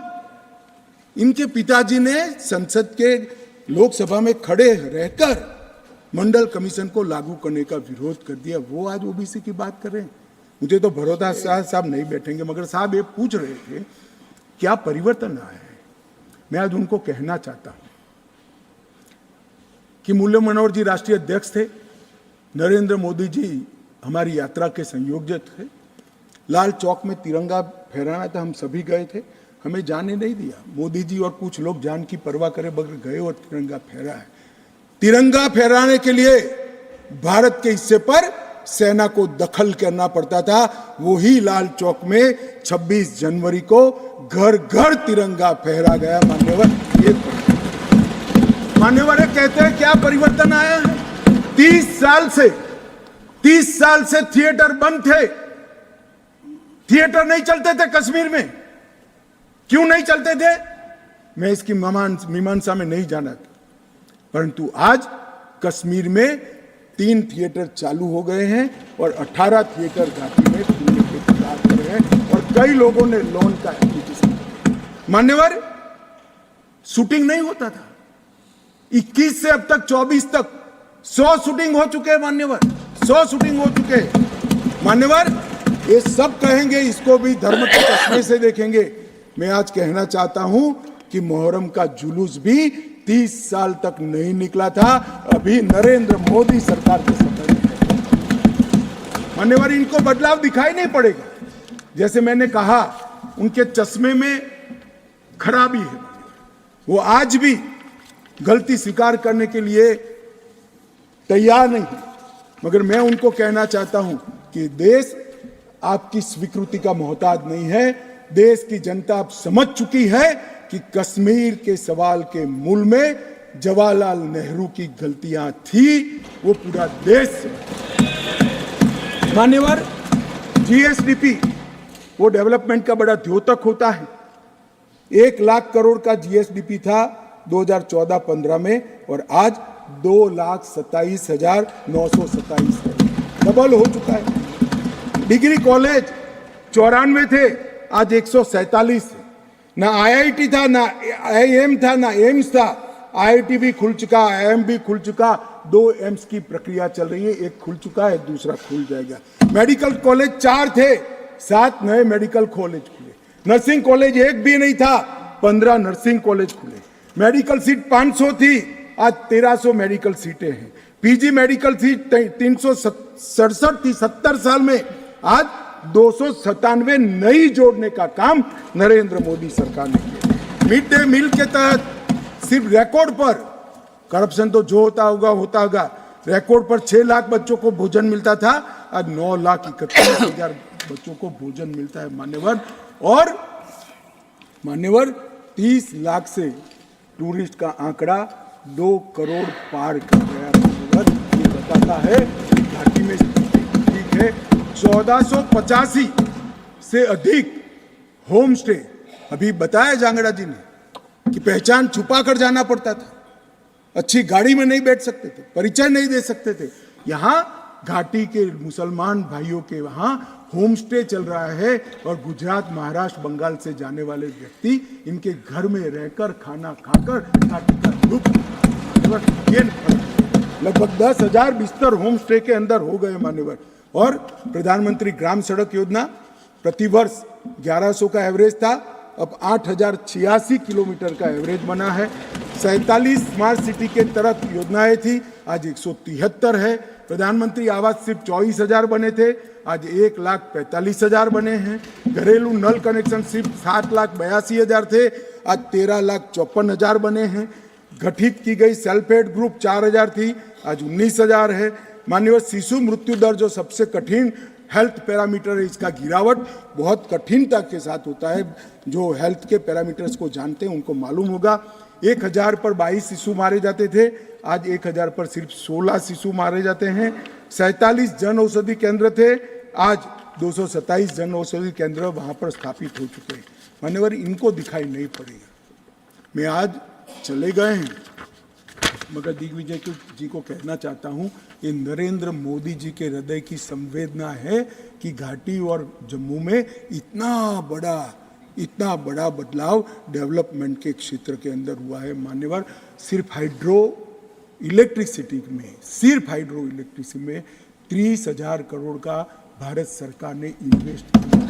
इनके पिताजी ने संसद के लोकसभा में खड़े रहकर मंडल कमीशन को लागू करने का विरोध कर दिया, वो आज ओबीसी की बात कर रहे हैं। मुझे तो भरोसा साहब नहीं बैठेंगे, मगर साहब ये पूछ रहे थे क्या परिवर्तन आया है। मैं आज उनको कहना चाहता हूं कि मुरली मनोहर जी राष्ट्रीय अध्यक्ष थे, नरेंद्र मोदी जी हमारी यात्रा के संयोजक थे, लाल चौक में तिरंगा फहराना था, हम सभी गए थे, हमें जाने नहीं दिया। मोदी जी और कुछ लोग जान की परवाह करे बगैर गए और तिरंगा फहरा है। तिरंगा फहराने के लिए भारत के हिस्से पर सेना को दखल करना पड़ता था, वही लाल चौक में 26 जनवरी को घर घर तिरंगा फहरा गया। मान्यवर कहते हैं क्या परिवर्तन आया है। 30 साल से थिएटर बंद थे, थिएटर नहीं चलते थे कश्मीर में। क्यों नहीं चलते थे मैं इसकी मीमांसा में नहीं जाना था, परंतु आज कश्मीर में 3 थिएटर चालू हो गए हैं और 18 थिएटर घाटी में खुलने के इंतजार कर रहे हैं, और कई लोगों ने लोन का एप्लीकेशन। मान्यवर शूटिंग नहीं होता था, 21 से अब तक 24 तक 100 शूटिंग हो चुके हैं मान्यवर, 100 शूटिंग हो चुके हैं मान्यवर। ये सब कहेंगे इसको भी धर्म के चश्मे से देखेंगे। मैं आज कहना चाहता हूं कि मुहर्रम का जुलूस भी 30 साल तक नहीं निकला था, अभी नरेंद्र मोदी सरकार के समय मान्यवर, इनको बदलाव दिखाई नहीं पड़ेगा। जैसे मैंने कहा, उनके चश्मे में खराबी है, वो आज भी गलती स्वीकार करने के लिए तैयार नहीं है। मगर मैं उनको कहना चाहता हूं कि देश आपकी स्वीकृति का मोहताज नहीं है। देश की जनता अब समझ चुकी है कि कश्मीर के सवाल के मूल में जवाहरलाल नेहरू की गलतियां थी, वो पूरा देश। मान्यवर, जीएसडीपी वो डेवलपमेंट का बड़ा द्योतक होता है। 1 लाख करोड़ का जीएसडीपी था 2014-15 में, और आज 2,27,927 डबल हो चुका है। डिग्री कॉलेज 94 थे, आज 147 है। ना आईआईटी था, ना आईएम था, ना एम्स था। आईआईटी भी खुल चुका, आईएम भी खुल चुका, 2 एम्स की प्रक्रिया चल रही है। एक खुल चुका है, दूसरा खुल जाएगा। मेडिकल कॉलेज 4 थे, 7 नए मेडिकल कॉलेज खुले। नर्सिंग कॉलेज 1 भी नहीं था, 15 नर्सिंग कॉलेज खुले। मेडिकल सीट 500 थी, आज 1300 मेडिकल सीटें हैं। पीजी मेडिकल सीट 367 थी 70 साल में, आज 297 नई जोड़ने का काम नरेंद्र मोदी सरकार ने किया। मिड डे मील के तहत सिर्फ रिकॉर्ड पर, करप्शन तो जो होता होगा, रिकॉर्ड पर 6 लाख बच्चों को भोजन मिलता था, आज 9,31,000 बच्चों को भोजन मिलता है मान्यवर। 30 लाख से टूरिस्ट का आंकड़ा 2 करोड़ पार कर गया मान्यवर। ये बताता है घाटी में ठीक है। 1485 से अधिक होम स्टे, अभी बताया जांगड़ा जी ने कि पहचान छुपा कर जाना पड़ता था, अच्छी गाड़ी में नहीं बैठ सकते थे, परिचय नहीं दे सकते थे। यहाँ घाटी के मुसलमान भाइयों के वहां होम स्टे चल रहा है, और गुजरात, महाराष्ट्र, बंगाल से जाने वाले व्यक्ति इनके घर में रहकर खाना खाकर घाटी का लुत्फ लगभग 10,000 बिस्तर होम स्टे के अंदर हो गए मान्यवर। और प्रधानमंत्री ग्राम सड़क योजना प्रतिवर्ष 1100 का एवरेज था, अब 8,086 किलोमीटर का एवरेज बना है। 47 स्मार्ट सिटी के तहत योजनाएं थी, आज 173 है। प्रधानमंत्री आवास सिर्फ 24,000 बने थे, आज 1,45,000 बने हैं। घरेलू नल कनेक्शन सिर्फ 7,82,000 थे, आज 13,54,000 बने हैं। गठित की गई सेल्फ हेल्प ग्रुप 4,000 थी, आज 19,000 है। माननीय शिशु मृत्यु दर जो सबसे कठिन हेल्थ पैरामीटर है, इसका गिरावट बहुत कठिनता के साथ होता है। जो हेल्थ के पैरामीटर्स को जानते हैं उनको मालूम होगा। 1,000 पर 22 शिशु मारे जाते थे, आज 1,000 पर सिर्फ 16 शिशु मारे जाते हैं। 47 जन औषधि केंद्र थे, आज 227 जन औषधि केंद्र वहां पर स्थापित हो चुके हैं। मान्यवर, इनको दिखाई नहीं पड़ेगा। मैं आज चले गए हैं, मगर दिग्विजय जी को कहना चाहता हूं, ये नरेंद्र मोदी जी के हृदय की संवेदना है कि घाटी और जम्मू में इतना बड़ा बदलाव डेवलपमेंट के क्षेत्र के अंदर हुआ है। मान्यवर, सिर्फ हाइड्रो इलेक्ट्रिसिटी में 30,000 करोड़ का भारत सरकार ने इन्वेस्ट किया।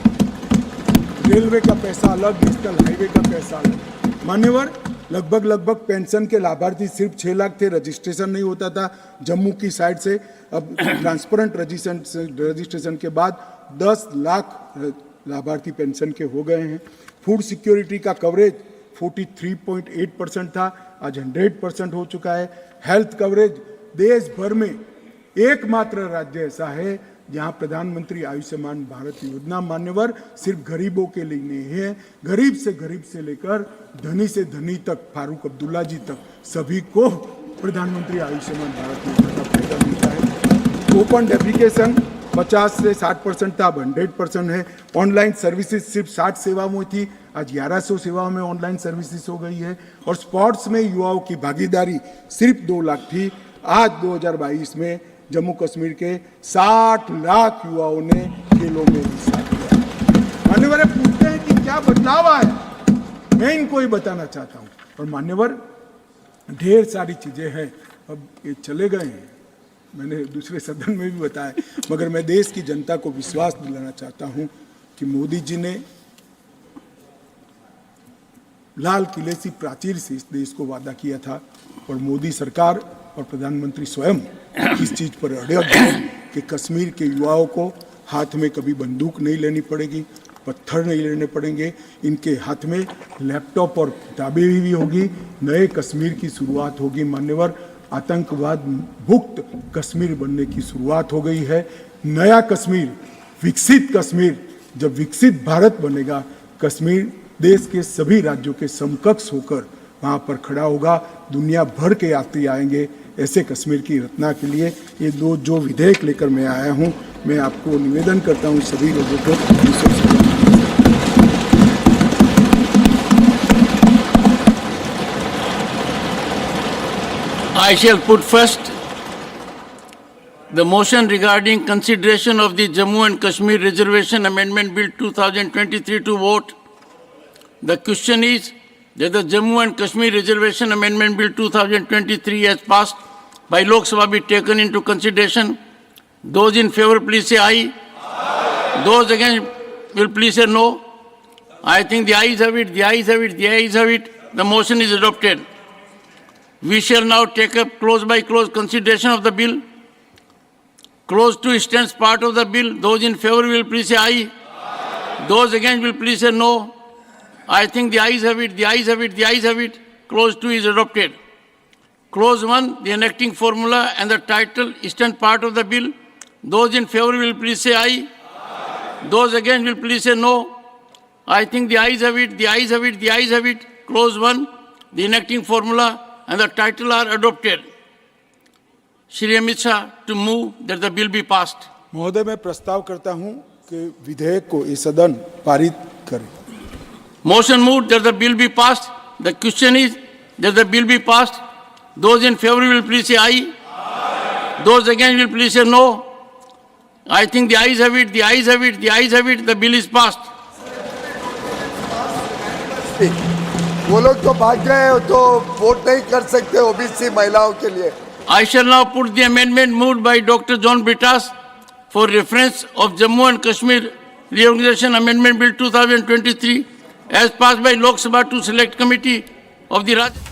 रेलवे का पैसा अलग, नेशनल हाईवे का पैसा अलग। मान्यवर, लगभग पेंशन के लाभार्थी सिर्फ 6 लाख थे, रजिस्ट्रेशन नहीं होता था जम्मू की साइड से। अब ट्रांसपेरेंट रजिस्ट्रेशन के बाद 10 लाख लाभार्थी पेंशन के हो गए हैं। फूड सिक्योरिटी का कवरेज 43.8% था, आज 100% हो चुका है। हेल्थ कवरेज देश भर में एकमात्र राज्य ऐसा है जहां प्रधानमंत्री आयुष्मान भारत योजना मान्यवर सिर्फ गरीबों के लिए नहीं है, गरीब से लेकर धनी से धनी तक, फारूक अब्दुल्ला जी तक, सभी को प्रधानमंत्री आयुष्मान भारत योजना का फायदा मिलता है। ओपन डेफिकेशन 50 से 60% था, अब 100% है। ऑनलाइन सर्विसेज सिर्फ 60 सेवाओं में थी, आज 1100 सेवाओं में ऑनलाइन सर्विसेज हो गई है। और स्पोर्ट्स में युवाओं की भागीदारी सिर्फ 2 लाख थी, आज 2022 में जम्मू कश्मीर के 60 लाख युवाओं ने खेलों में हिस्सा लिया। मान्यवर, पूछते हैं कि क्या बदलाव आया, मैं इनको ही बताना चाहता हूं। और मान्यवर, ढेर सारी चीजें हैं, अब ये चले गए हैं, मैंने दूसरे सदन में भी बताया, मगर मैं देश की जनता को विश्वास दिलाना चाहता हूं कि मोदी जी ने लाल किले से प्राचीर से इस देश को वादा किया था, और मोदी सरकार और प्रधानमंत्री स्वयं इस चीज पर अड़ग कि कश्मीर के युवाओं को हाथ में कभी बंदूक नहीं लेनी पड़ेगी, पत्थर नहीं लेने पड़ेंगे, इनके हाथ में लैपटॉप और किताबें भी होगी। नए कश्मीर की शुरुआत होगी। मान्यवर, आतंकवाद मुक्त कश्मीर बनने की शुरुआत हो गई है। नया कश्मीर, विकसित कश्मीर, जब विकसित भारत बनेगा, कश्मीर देश के सभी राज्यों के समकक्ष होकर वहाँ पर खड़ा होगा। दुनिया भर के यात्री आएंगे ऐसे कश्मीर की रचना के लिए। ये जो विधेयक लेकर मैं आया हूँ, मैं आपको निवेदन करता हूँ सभी लोगों को। I shall put first the motion regarding consideration of the Jammu and Kashmir Reservation Amendment Bill 2023 to vote. The question is that the Jammu and Kashmir Reservation Amendment Bill 2023 as passed by Lok Sabha be taken into consideration. Those in favor, please say aye. Aye. Those against will please say no. I think the ayes have it, the ayes have it, the ayes have it. The motion is adopted. We shall now take up clause by clause consideration of the bill. Clause 2 stands part of the bill. Those in favor will please say aye. Aye. Those against will please say no. I think the ayes have it, the ayes have it, the ayes have it. Clause 2 is adopted. Clause 1, the enacting formula and the title stand part of the bill. Those in favor will please say aye. Aye. Those against will please say no. I think the ayes have it, the ayes have it, the ayes have it. Clause 1, the enacting formula and the title are adopted. Shri Amit Shah to move that the bill be passed. महोदय, मैं प्रस्ताव करता हूं कि विधेयक को ये सदन पारित करे। Motion moved that the bill be passed. The question is that the bill be passed. Those in favor will please say aye. Aye. Those against will please say no. I think the ayes have it, the ayes have it, the ayes have it. The bill is passed. वो लोग तो भाग गए हो तो वोट नहीं कर सकते ओबीसी महिलाओं के लिए। I shall now put the amendment moved by Dr. John Britas for reference of Jammu and Kashmir Reorganization Amendment Bill 2023 as passed by Lok Sabha to Select Committee of the Rajya.